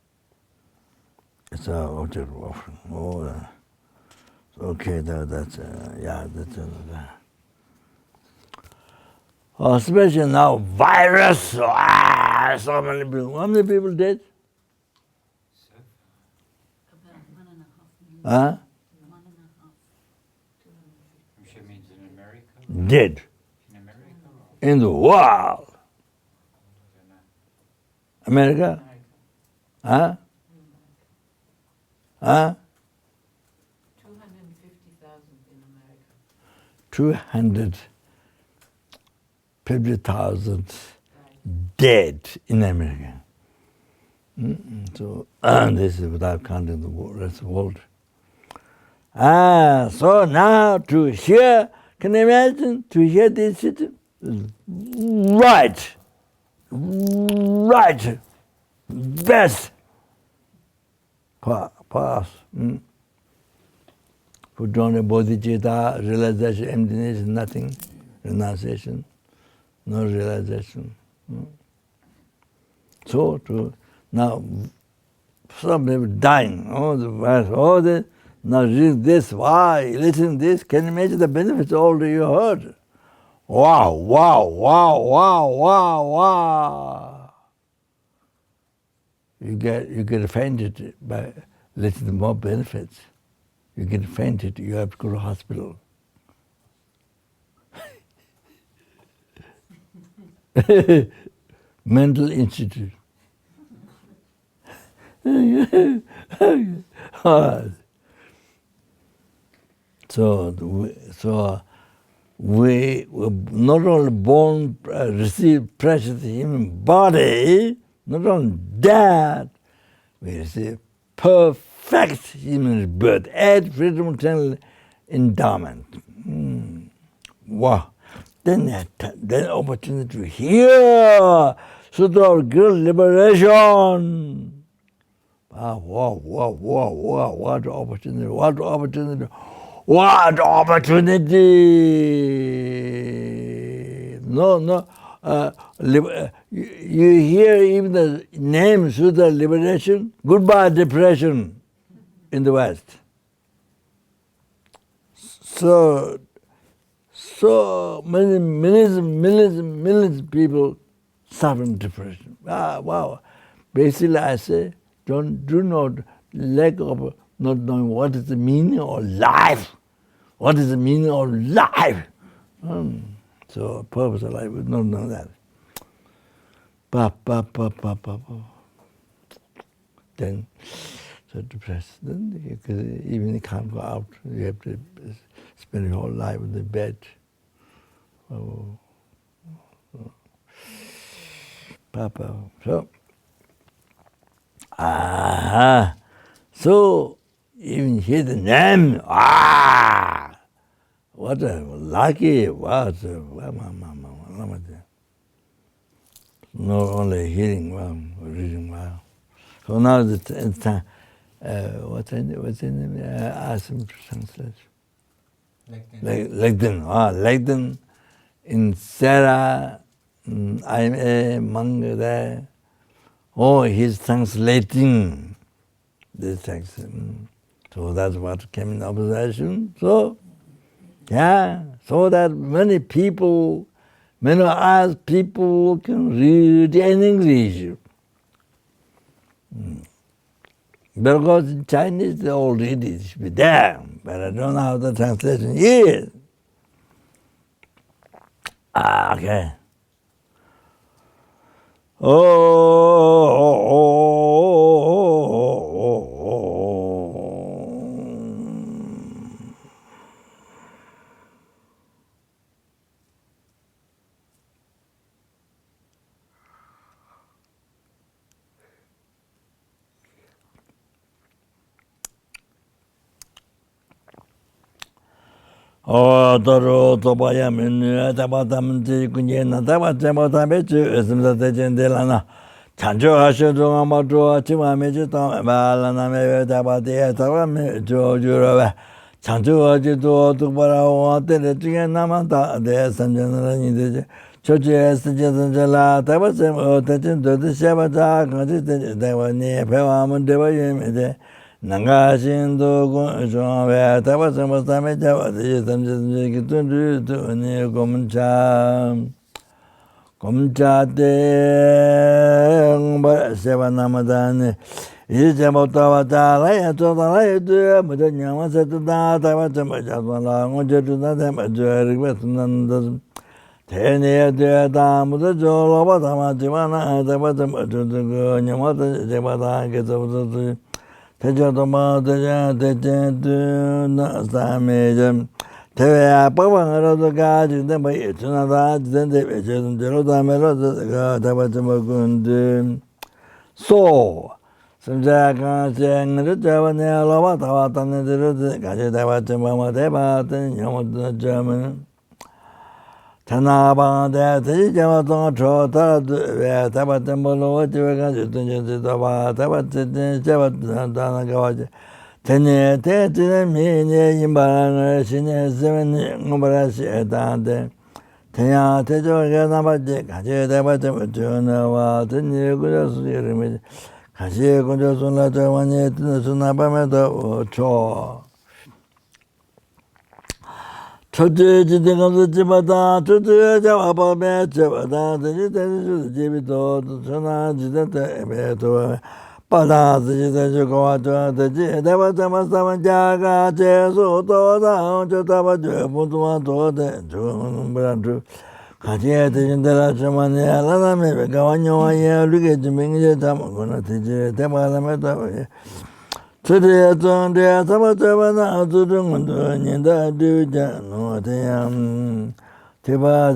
It's our object of offering. Okay, that's especially now, virus, so many people. How many people dead? About 1.5 million. Huh? 1.5. I'm sure it means in America. Dead. In America or In the world. America? America? Huh? Huh? 250,000 in America. 250,000 dead in America. So this is without counting the rest of the world. So now to hear, can you imagine to hear this city? Right, best for us. For John Bodhicitta, realization, emptiness, nothing, renunciation, no realization. So to now, some people dying. Now read this. Why listen to this? Can you imagine the benefits all you heard? Wow! You get offended by listening to more benefits. You get fainted, you have to go to hospital. Mental institute. So we were not only born, receive precious human body, not only that, we receive perfect human birth, add freedom eternal endowment. Wow. Then opportunity to hear Sutra of Great Liberation. Wow, what opportunity, what opportunity. No, you hear even the name Sutra of Liberation, goodbye depression in the West. So many millions of people suffering depression. Wow. Basically I say, do not lack of not knowing what is the meaning of life. What is the meaning of life? So purpose of life, we don't know that. Then so depressed. Then even you can't go out. You have to spend your whole life in the bed. So even hear the name. What a lucky what not only hearing well, reading well. So now it's time. What's in ask him to translate. Legden in Sarah, I'm a monk there. He's translating the text. So that's what came in observation. So, so that many people, many other people can read in English. Because in Chinese they all read it, it should be there, but I don't know how the translation is. Okay. Toro Zopa Yamin, Tabatam, Kunyan, Tabatamo Tabetu, Ism the Gendelana. Chanjo Hashido Amato, Chima Majita, Balana, Tabati, Tawam, Jurava. Chanjo Ajido, Tubara, Teletrian Namata, there's some general in the churches, Jala, Tabasam, attention to the Shabata, they were near Pevam, Devayim. Nangashin do Gonja, Tabasam was damaged, some to near Gomcha de Sevanamadan. Is about Tawata, to the light, but then you want to that, I was a much as one long, to them, a request none doesn't. 10 years there, Dam, the Joe, Batamajivana, the bottom to the girl, you want to say what I get over the Tejotoma, the Nastamage. Tevea Pavanga the God in the way it's another, then they were just the God, I was a Magund. So, some Jack saying the German, Lama, and the Gajatava, Deba, and Yamata German. Tanaba, that is Yamaton Trota, where Tabatamolo, what you were going to do, Tabat, 10 years, 10 million in Barang, 7 numbers at that. Tenya, Tejo, Yanabajek, Hajabata, Jonah, 10 years, good as you Kajasuna, 1 year to the Sunabamata or Cho. Choji, the Jibata, to the Java, Jabata, the Jibito, Sona, Jidata, Pada, the Jokoa, the Devata Jaga, Jesu, Toda, Jotava, Mutua, the Jumbrandru, Katia, the Interachamania, Lana, Gavanyo, Lugating, Tamagona, Tamalameta. Today, there, Tamatavana, to the Mundu, and I do no, they am. Tiba,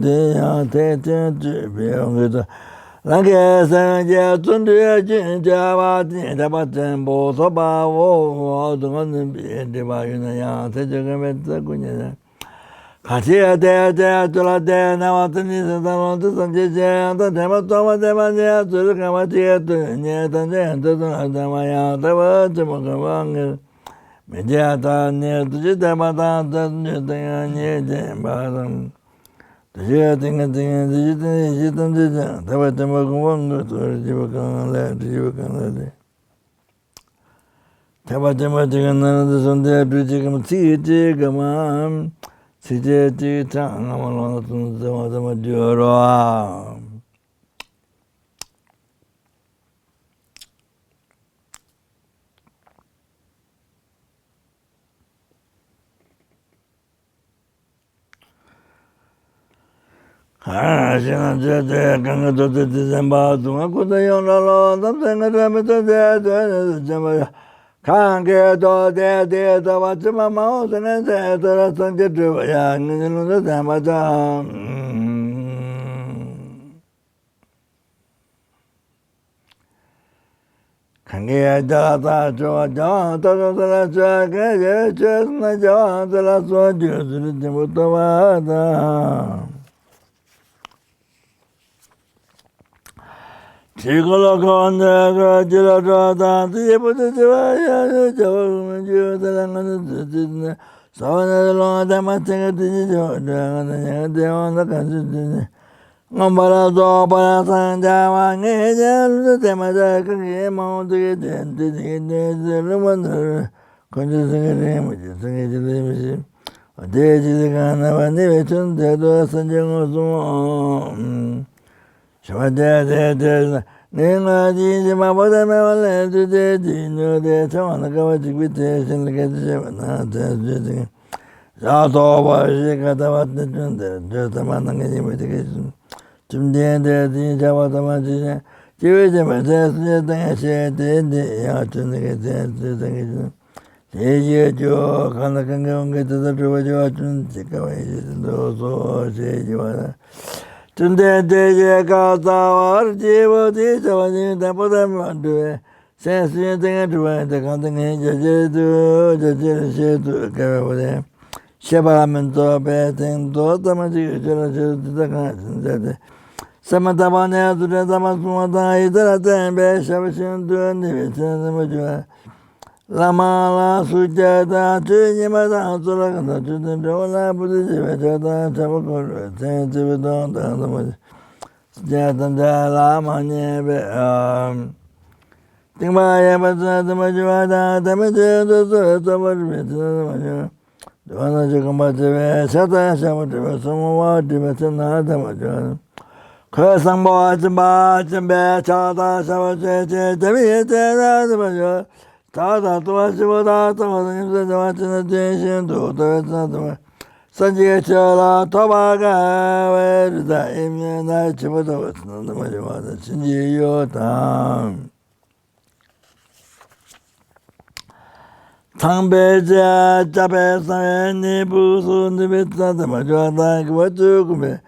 they are taken to be on with. Like as I get to the Java, the Batambo, Soba, or the one in the Bayana, the Gunya. Katia, there, to la there, now at the Nis and the Sanjay, the Dematoma, the Mania, to the Kamatia, near the end to the Maya, the word, the Mokawang, Mediata, near to the Demata, the near the Badam. The thing and the was the Mokwang to the Tabatamatic and another Sunday, British, see, come on, see, tongue, I'm the Majora. I can't go to December to a good day on the law, something I remember there. Can't get all there, the what's in my mouth, and I said, that's not get to young in the Damata. Can get that, John, the just my John, the last one, the Mutavada. Chicolo the Gilada, the Epotavaya, the Langan, so long as I must take it to on the country. Numbers Zopa, San Java, the Temazaka, Mount the Wonder, consisting which is the a day is kind of a nation that was a general. Shavada, Nina, my mother, my today, no, there's one to go to invitation to get the Zato was got about the just a man and invitation. Some day there, the Javata, she was a message, I said, the afternoon get say, Joe, can go get to the Joe, take away those, say, you are. Tunde Deja Kata or Jivo, this one in the Podam, Sense thing to the continent, the Shabalamento, betting, Dotamaji, the Samatabana to the Damasmata, Idra, Shabashin, to Lama, La Sujata, Yamada, Solaka, to the Dola, Buddhist, Tabako, Sensitive, Don, Jatanda, Lama, Timaya, but the Majuada, the Major, the Major, the one you come back to Sata, someone, the Major. Cursing boys and bats and bear, Chata, Savage, the Major, Tata, to us, what out of the watching attention to the Sanjay Chala, Tobaga, where is the Indian night, the Major, Shinji, your town. Tangbeja, Japesa, Nibusu, Nibita, the Majuada, Gavajukume,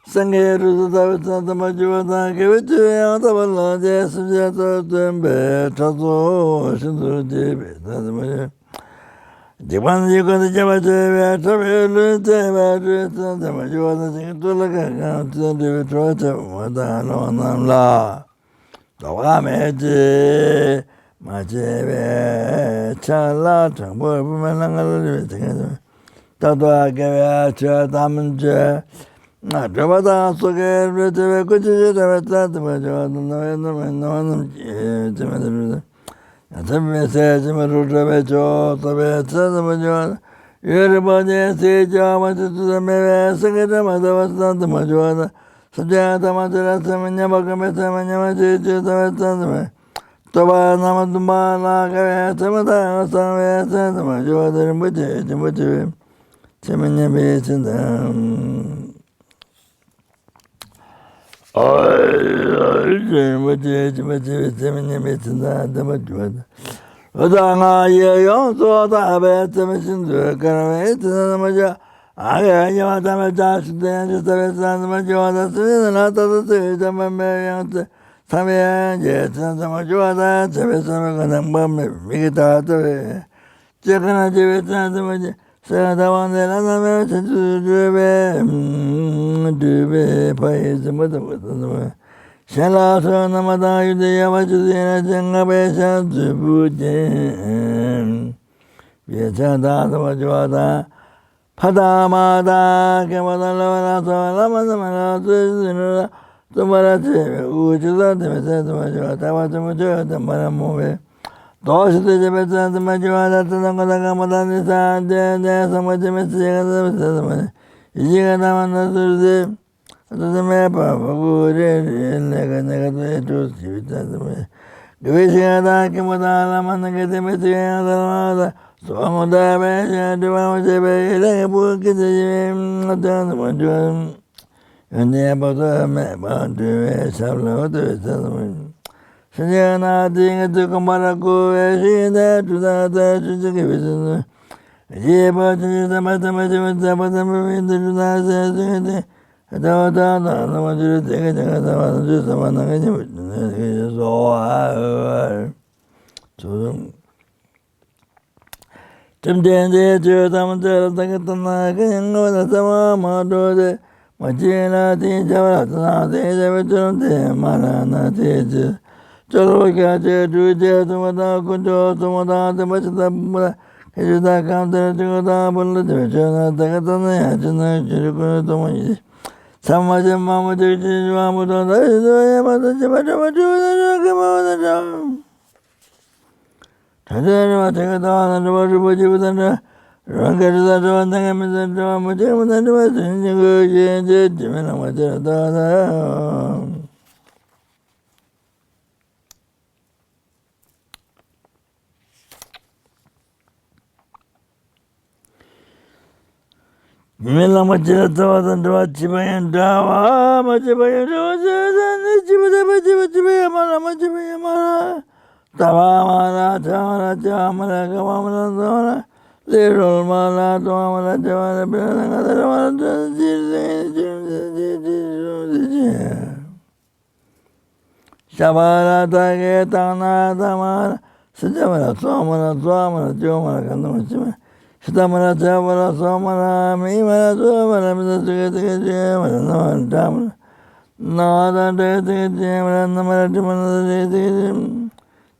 Sangeru, the Majuada, Gavaju, the Valaja, Sujata, Tembe, Tazo, Shindu, the Maja. The one you got the Javaja, Travel, the Majuada, to look at the Detroit, Madame La. The Wamage. Majeve Chala Tambo Mananga Tata Gavia Damanja Navada Soga Kuchi the Major no message Marujo the Major everybody say Jama to the Mave second mother was not the Major Sajata Madras Yamakameta the Toba Namaduma, Tamada, some Major, Mutu, Semina Bates and Semina Bates and the Major. Odana, you saw the best mission to Caravate and the Major. I am a dash, then just the Major, the not of the state of my Marian. Samia, yes, and the Majuada, Sabesama, Migata, Chakana, and the Major, Sadawan, and the Dube, Pais, the mother. Shalasa, Namada, the Yamachina, Jangabesha, the Buddha, Vietanda, the Majuada, Padamada, Kamada, Lamana, Tomarache, which is not the Major, Tawatamajo, the Maramove. Those the Betan, the Major, the Nangamadan, and then some of the message. Yiganamana, the map of wood and negative to the Vishana, Kimadala, and get the material. So I'm the one with the book is the Major. And the about to Sablo to Salomon. Sajana thing to Kamaraku, she there to that to give it. Jeba to the mathematics, the bottom in the Junasa, and the majority of the one so Tim Dende to Tamantel, the Katana, the Sama, Majina, the Javana, the Marana, the Choloka, the Tomata, Kunjo, Tomata, the Machata, Hijada counter to the Bullet, the Katana, Jana, Tomoji. Some of them, Mamma, the Mamuda, the Jabata, Tadana, take it on and what you put with under. Run get that one thing, I'm in the drama, Jim, and the West, and you go, Jim, and what the Mila Machata and Wachiba and Dawa, Machiba, and Chiba, Machiba, Tawamana, Tamana, Jamana, Gamana, Little Mala, Tamana, Jamana, Chabara Tage Tana Damara Sijamara Somara Somara Jomara Kanamachima Sitamara Chabara Somara Mimara Somara Mizaka Jamara Namara Damara Nada Dete Jamara Namara Jamara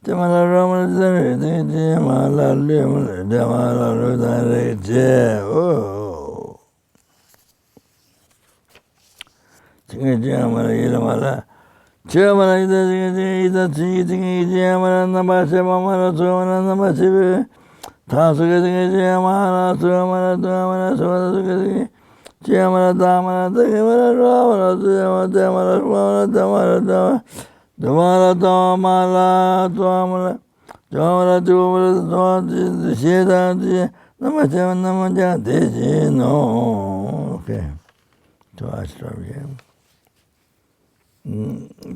Jamara Ramara Jamara Limara Jamara Rudare Oh Jamara Ilamara Jamara Ida Jamara Namasa Mamara Somara Namasive Tasukati Jamara Somara Damara Somara Jamara Damara Jamara Ramara Jamara Ramara Jamara Damara Damara Damara Jamara Jamara Sheda Namasa Namaja Deji No Okay. So I stop here.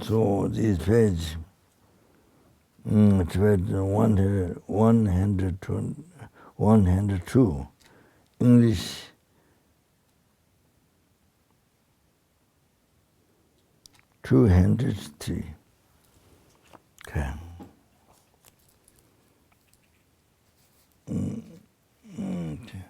So this page, page 102, English 203. Okay. Okay.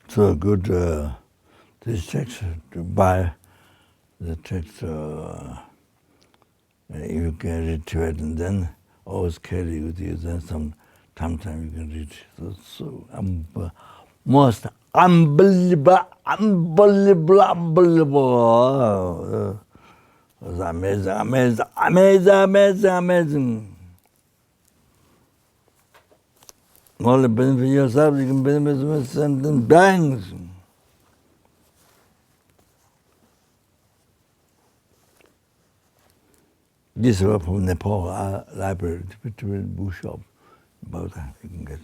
So good, this text, to buy the text, you can read to it and then always carry with you, then sometime you can read. So most unbelievable. It was amazing. Only benefit yourself, you can benefit and then bangs. This was from Nepal, our library, bookshop, about that you can get.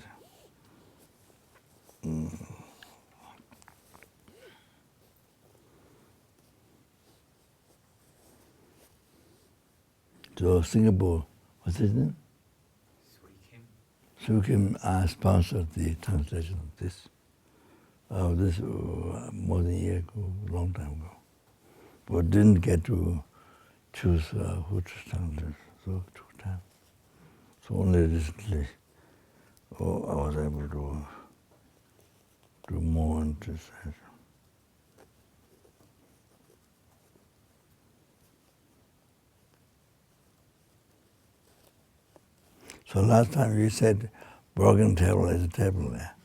So Singapore, what's his name? Sukim sponsored the translation of this. More than a year ago, a long time ago. But didn't get to choose who to translate, so it took time. So only recently, I was able to do more on this. So last time you said broken table is a table there.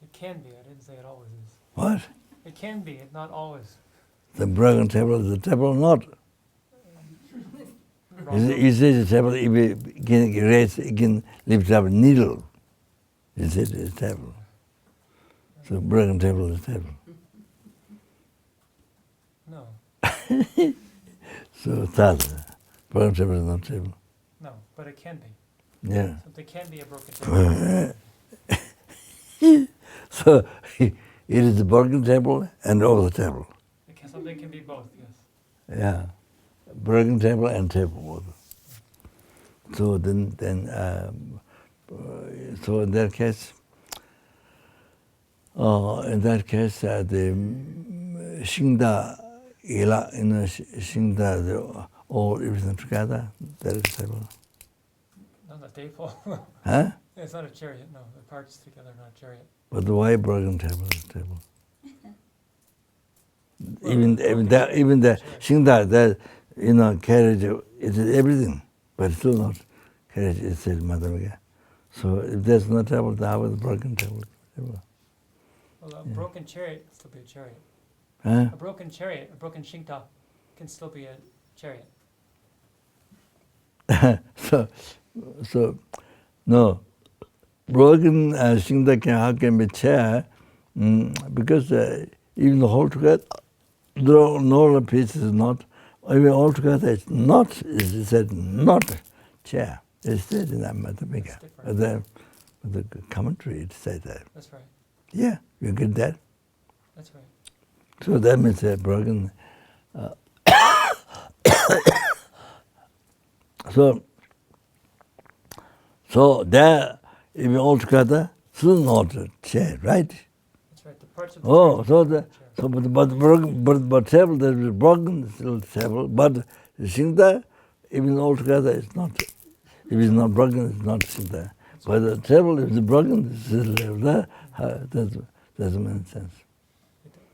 It can be. I didn't say it always is. What? It can be. It's not always. The broken table is a table, not. You say the table, if you can raise, you can lift up a needle. You say it's a table. So broken table is a table. No. So that's broken table is not a table. No, but it can be. Yeah. So there can be a broken table. So it is the broken table and over the table. Something can be both, yes. Yeah. Broken table and table. So so in that case, the Shingda, Shingda, all everything together, that is table. Not a table. Huh? It's not a chariot, no. The parts together are not a chariot. But why broken table is table? Well, even the Shingda, that carriage, it is everything, but still not carriage. It says Madhavaga. So if there's no table, then how is the broken table? Well, a broken chariot can still be a chariot. Huh? A broken chariot, a broken Shingta, can still be a chariot. so no, broken Shingda how can be chair? Because even the whole together, the pieces is not even altogether it's not, it said not chair. It said in that Madhumika. The commentary it said that. That's right. Yeah, you get that? That's right. So that means broken. So there, even altogether, still not a chair, right? That's right. The parts of the Oh, chair so are not the chair. so but table that is broken still table, but the Shinta, even altogether, it's not. If it's not broken, it's not Shinta. But the table, if it's broken, it's still there. Doesn't make sense.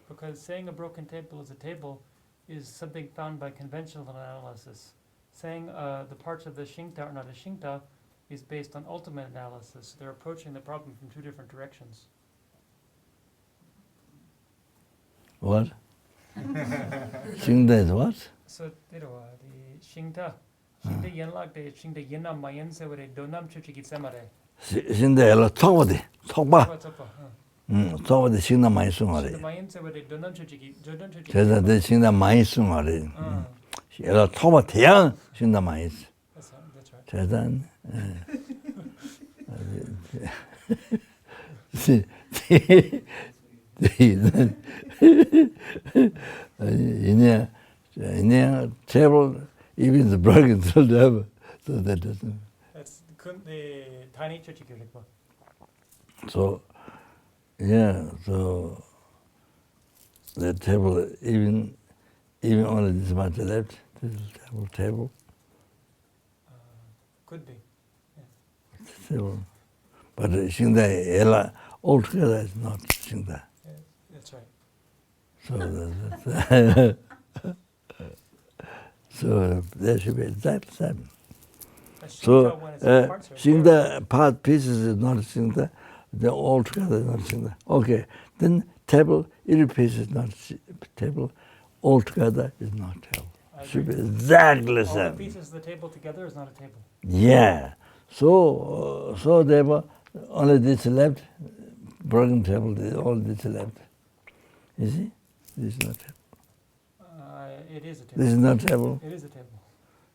Because saying a broken table is a table is something found by conventional analysis. Saying the parts of the Shinta are not a Shinta is based on ultimate analysis. They're approaching the problem from two different directions. What? Shinta is what? So, the Shinta. Shinta yenlak de Shinta yena mayen se were donam chuchiki semare. Shinta ela tokbadi, tokba. tokbadi Shinta 많이 쓴 Shinta 말이에요. mayen se were donam chuchiki 그래서 내 Shinta 많이 쓴 말이에요. ela tokba 대양 Shinta 많이 써. That's right. 대단. 이내 table even the broken still have so that doesn't. That's the tiny chuchiki rikwa. So yeah, so the table even only this much left. This table. Could be. Table. But Shinta ela altogether is not Shinta. Yeah, that's right. So so there should be exactly same. So Shinta part pieces is not Shinta, they're all together not Shinta. Okay, then table, every piece is not table, all together is not table. Should be exactly All the same. pieces of the table together is not a table. Yeah. So there were only this left, broken table, all this left. You see? This is not table. It is a table. This is not table. It is a table.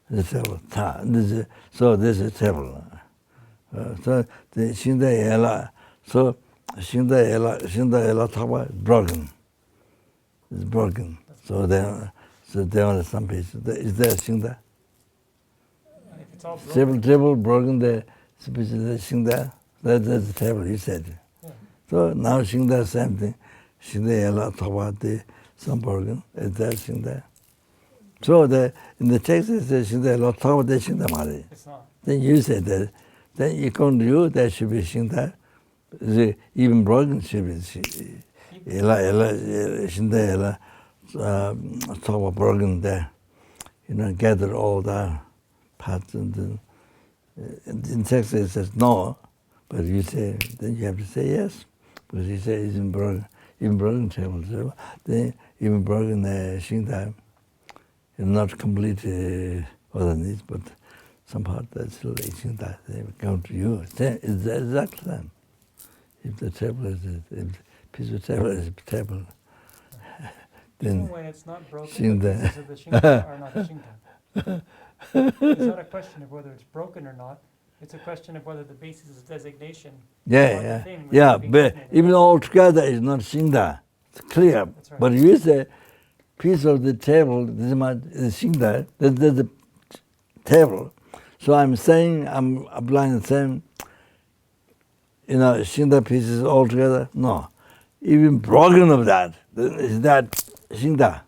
This is table. So this is table. So the Shinta ela, so Shinta ela taba is broken. It's broken. So there are some pieces. Is there Shinta? If it's all broken. Table broken, the pieces Shinta. That's the table. You said. Yeah. So now Shinta same thing. Shinta ela taba the some broken. Is there Shinta? So in the text it says Shinta ela taba the Shinta mari. It's not. Then you say that. Then according to you, there should be Shinta. Even broken should be Shinta ela taba broken there. Gather all the parts and in text it says no, but you say then you have to say yes, because you say it's even broken table. So then even broken Shinta is not complete underneath, but some part that's still Shinta. They come to you. It's the exact same. If the table is if piece of table is a table, then Even when it's not broken, Shinta. the pieces of the Shinta are not a Shinta. It's not a question of whether it's broken or not. It's a question of whether the basis of designation. But even all together is not Shinta. It's clear. That's right. But you say piece of the table, this is Shinta, that's the table. So I'm saying, I'm applying the same, Shinta pieces all together. No. Even broken of that, then is that Shinta?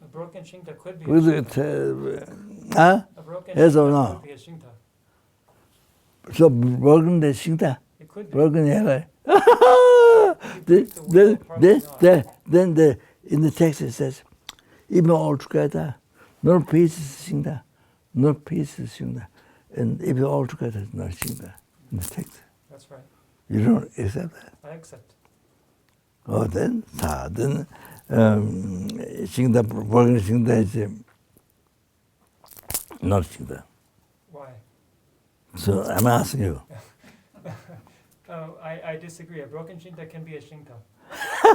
A broken Shinta could be With a it, Shinta. A broken Yes or Shinta no? could be a Shinta. So broken the Shinta? It could be. Broken yellow. Then in the text it says, even all together, no pieces Shinta, no pieces Shinta, and even all together is not Shinta in the text. That's right. You don't accept that? I accept. Oh, then Shinta, broken Shinta is not Shinta. Why? So I'm asking you. Oh, I disagree. A broken Shinta can be a Shinta. If you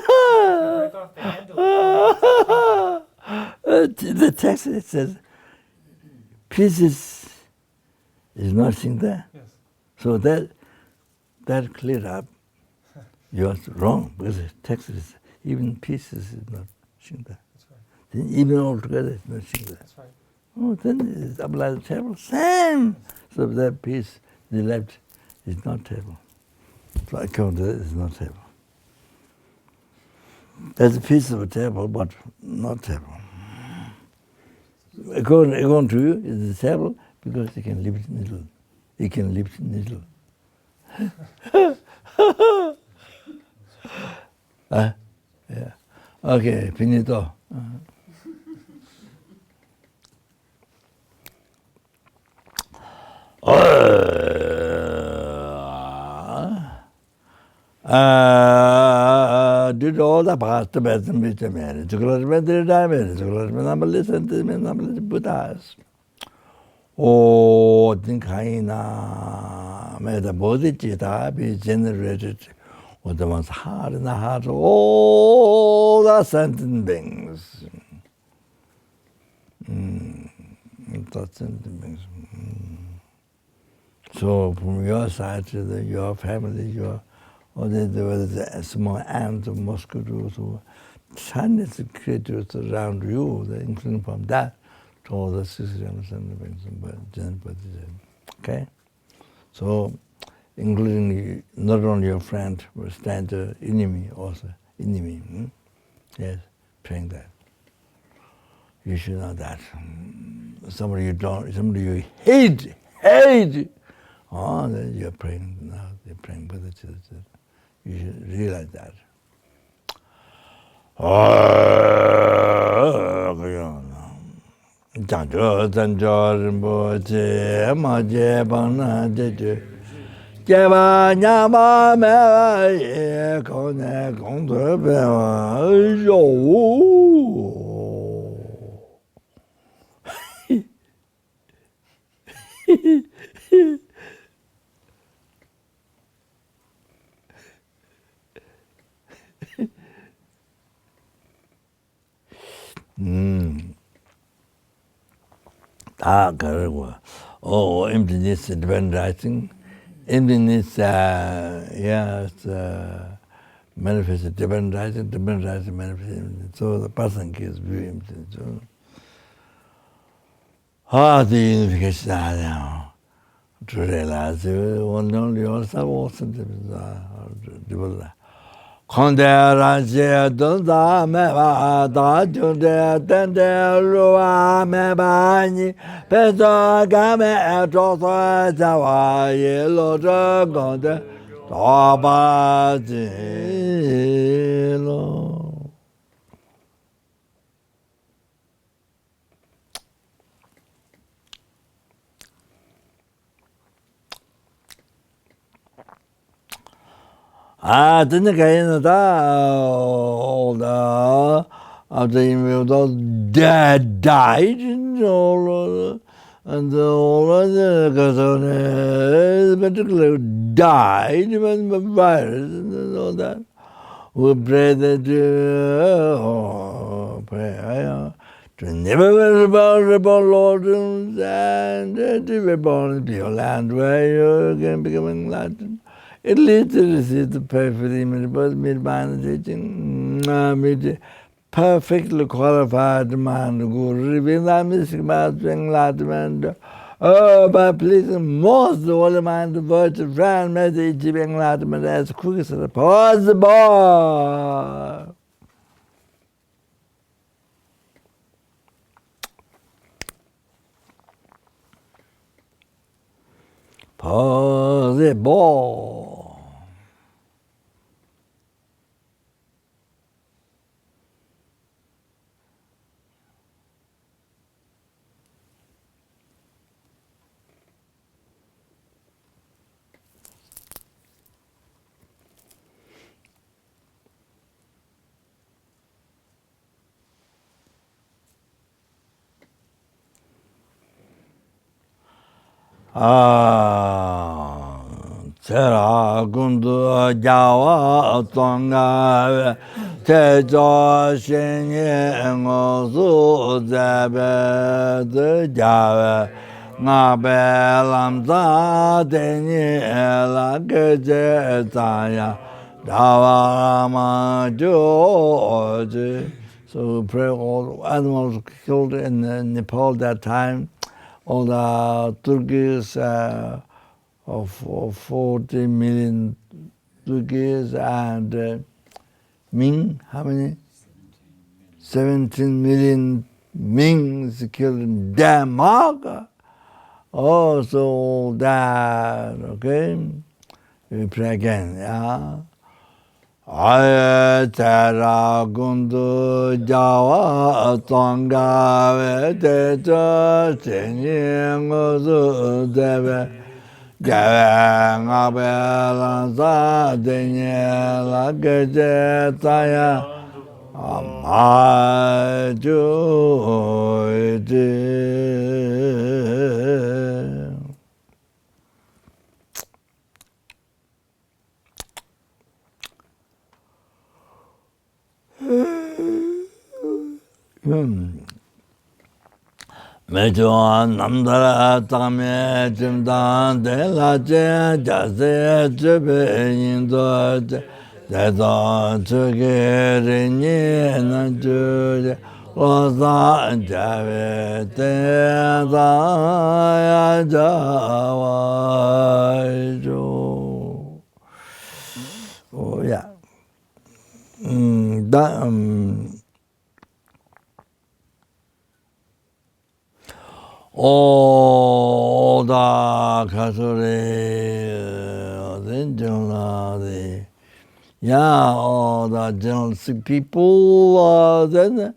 break off the handle, The text it says, pieces is nothing there. Yes. So that cleared up. You are wrong because the text is even pieces is not nothing there. That's right. Then even altogether is nothing there. That's right. Oh, then it's applied to table. Same. So that piece, the left, is not table. So I count that it's not table. There's a piece of a table, but not table. According to you, it's a table because it can lift needle. It can lift needle. Yeah. Okay, finito. Did all the past the best and which a man, to classmate the diamond, to classmate numberless and numberless Buddhas. Oh, think Haina made a bodhicitta be generated with the one's heart in the heart of all the sentient beings. The sentient beings. So from your side to your family, there was a small ant or mosquitoes or tiny creatures around you, including from that to all the 600 beings. Okay? So, including not only your friend, but stand the enemy also. Enemy. Yes, praying that. You should know that. Somebody you hate. Oh, then you're praying now. You're praying for the church. You should realize that. Emptiness, divine rising. Emptiness, manifested divine rising manifested. So the person gives view emptiness. The unification to realize only yourself also develop. Konderanje dunda meva da junde tende ruwa mebani peso game troso jawa ye lojo gonde toba jilo. Didn't get all the after individuals died and all of the particularly died when the virus and all that. We pray that pray to never be reborn, Lord, and to be reborn in your land where you can become enlightened. It leads to receive the perfect image, but mid-mind teaching, perfectly qualified mind guru, reveal that mystic master enlightenment. Oh, by pleasing most holy mind, the virtuous friend, may they achieve enlightenment as quick as possible. Possible. Sera kundu jawa tonga te jo shenye ngozu zebe de jawa nga be lam za de ni la ge je ta ya dawa ma jo ji. So pray all animals killed in Nepal that time, all the Turkeys of 40 million Turkeys and Ming, how many? 17 million Mings killed in Denmark. Oh, so that, okay? We pray again, yeah? Tera gundu jawa tonga te cho chenye ngozu debe gave ngabe lanza denye la geje taya amaju iti. Mechuan namdara takme chimdan de la che jase chepe yindo che dedo chuke rinye na chu losa jave te da ya jawa jo. Oh yeah. All the Catholic, all the general sick people, then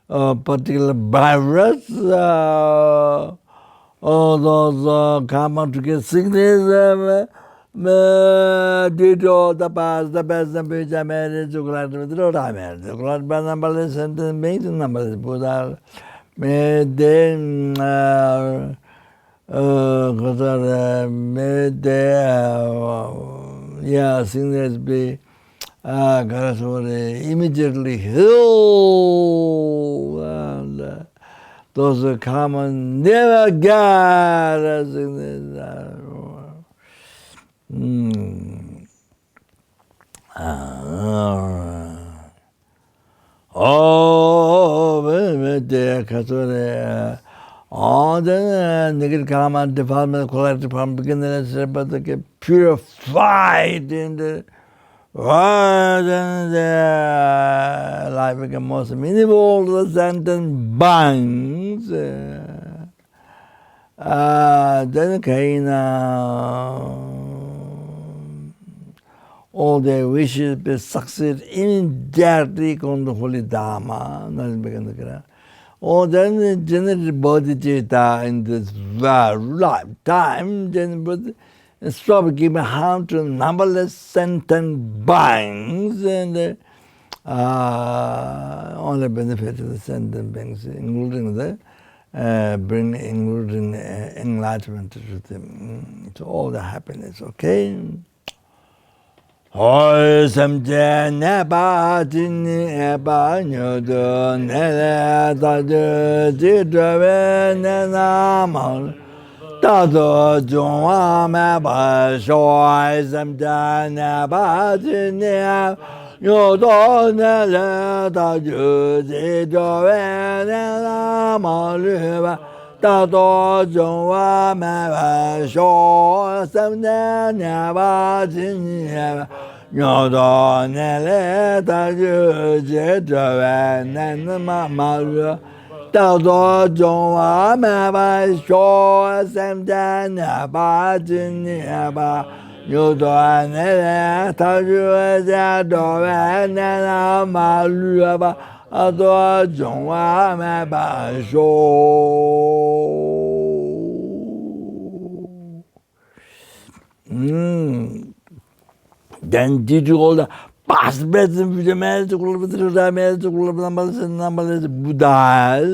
particular virus, all those come to get sickness, did all the past, the best, the best, the marriage, the glad, the marriage, the glad, the numberless, and the maiden numbers, Buddha. May they, sickness be immediately healed, and those who come and never get a sickness. Oh, dear Catholic. Oh, then negative karma development, collective development, beginners, but they get purified in the world, and their life become most meaningful, the sentient binds. Then all their wishes be succeed immediately on the holy Dharma. Or then generate bodhicitta in this lifetime, then stop giving harm to numberless sentient beings and only benefit to the sentient beings, including including enlightenment to them, to all the happiness, okay? Hoi samche nepa chini epa nyodo nele tajo jidwe nena maul tato jungwa mepa shoi samche nepa chini epa nyodo nele tajo jidwe nena maul tato jungwa mepa shoi samche nepa chini epa Nyodo nele taju je jwe nen ma malu tato jongwa me ba sho sem den ba jin ba nyodo nele taju je jwe nen ma lu ba tato jongwa me ba sho. Then did you all the past beds and the marriage, numberless Buddhas?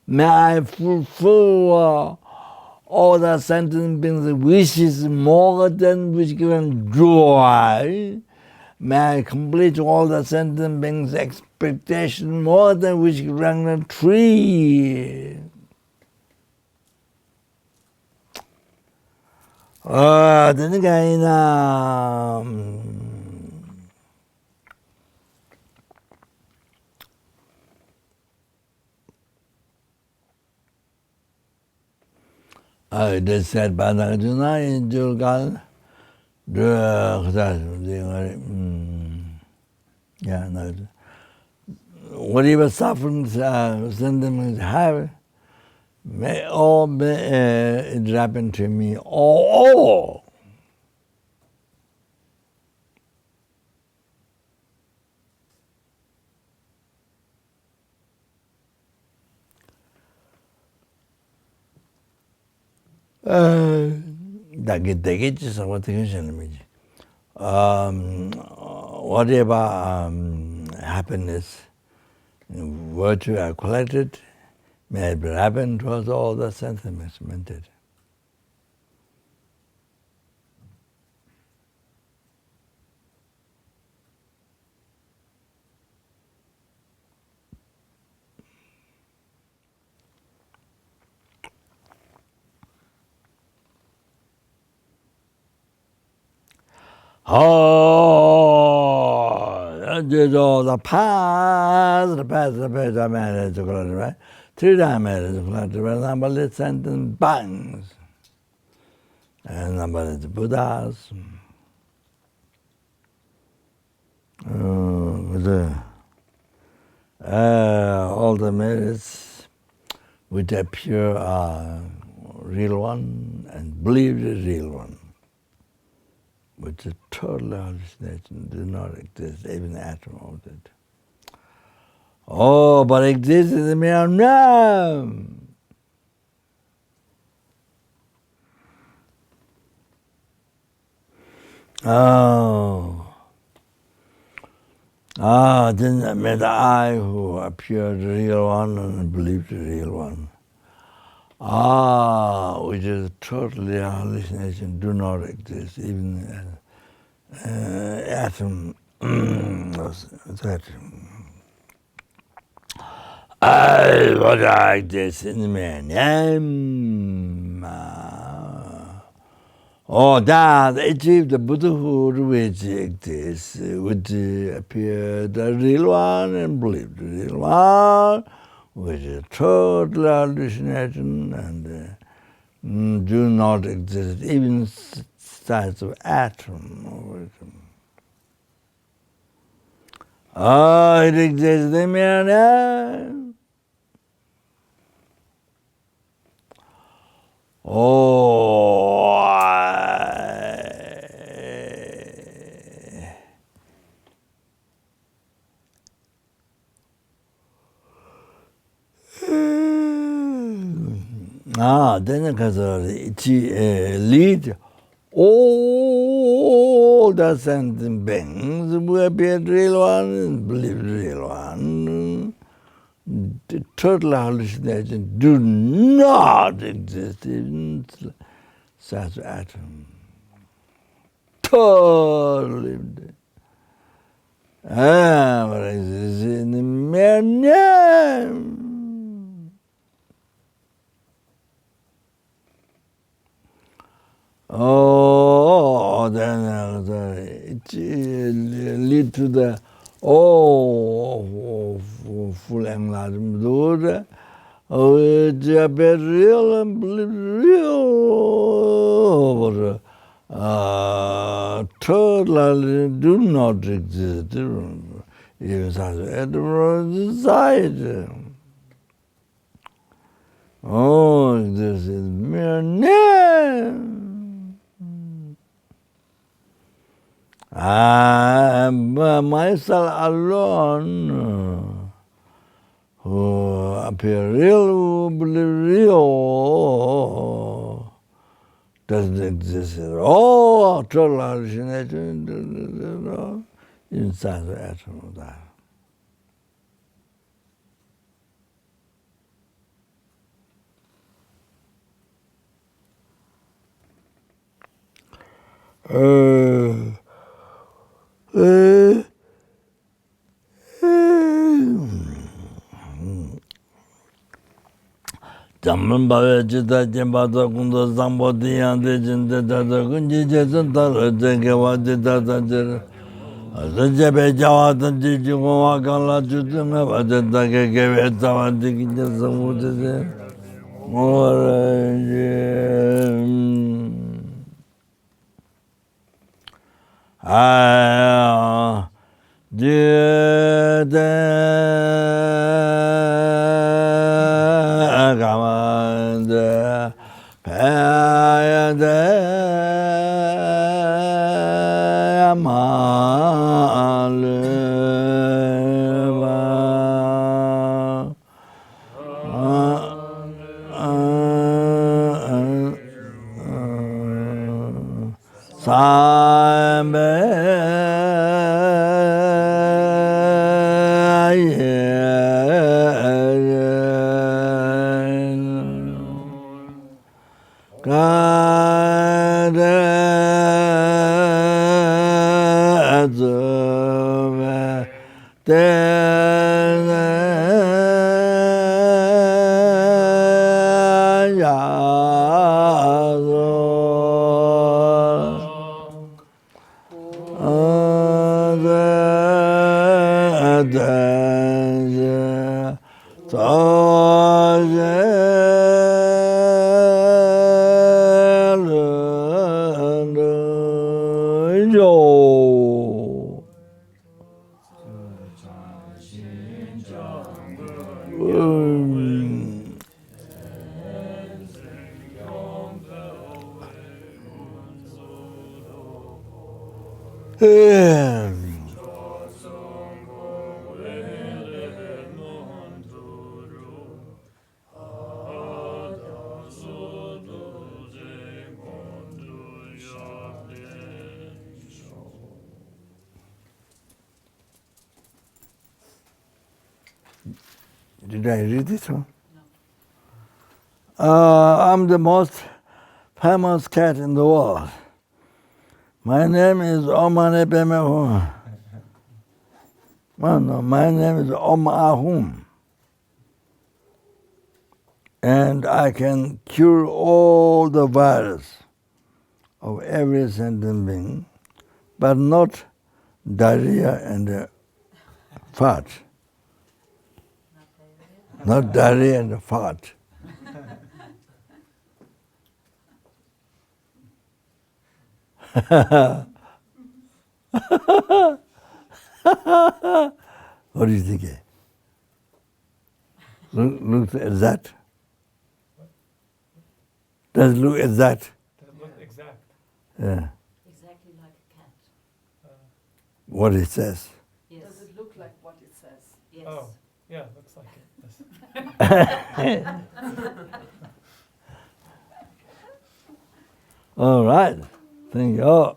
May I fulfill all the sentient beings wishes more than which given joy. May I complete all the sentient beings' expectation more than which given a tree. Then again, it is said by Arjuna in Julgal, whatever sufferings sentient have, may all be, it happen to me, all. Whatever happiness, virtue are collected, may it happen towards all the sentiments mented. Oh, that is all the past, the marriage, right? 3 marriage, numberless sentient beings, and numberless Buddhas. All the merits which appear are real one and believe the real one, which is total hallucination, do not exist, even atom of it. Oh, but exists in the mere now. Then may the I who appeared the real one and believed the real one. Which is totally hallucination, do not exist, even atom. That. What I exist in the man. That achieved the Buddhahood which exists, which appear the real one and believe the real one, which is total hallucination and do not exist, even size of atom. It exists in me. Then because it lead all the sentient beings who appear real one and believe real one. The total hallucination do not exist in such atom. Totally. What exists in the mere name. Then it lead to the full enlightenment. It appears real and believe real. Totally do not exist. Even such reside. This is mere name. Myself alone, who appear real, who believe real, doesn't exist at all. Total hallucination, inside the atom of that. Jamman Bhava Chitta Chimbata Kunda Sambodhi Yante Chinte Tata Kunji Chesun Tara Chekewa Chitta Tachira Asachepe Chawatan Chichi Kuwa Kala Chutunga Vachata Kekewe Chawati Kinja Samudite Moraji Aya Jite Kamande Payade Yamaleva Sambe Did I read this one? I'm the most famous cat in the world. My name is Omane Pemehum. No, my name is Om Ahum. And I can cure all the virus of every sentient being, but not diarrhea and fart. Not diarrhea and fart. What do you think? Look at that. Does it look exact? Does it look exact? Yeah. Exactly like a cat. What it says. Yes. Does it look like what it says? Yes. Oh, yeah, looks like it. Yes. All right. Thank you.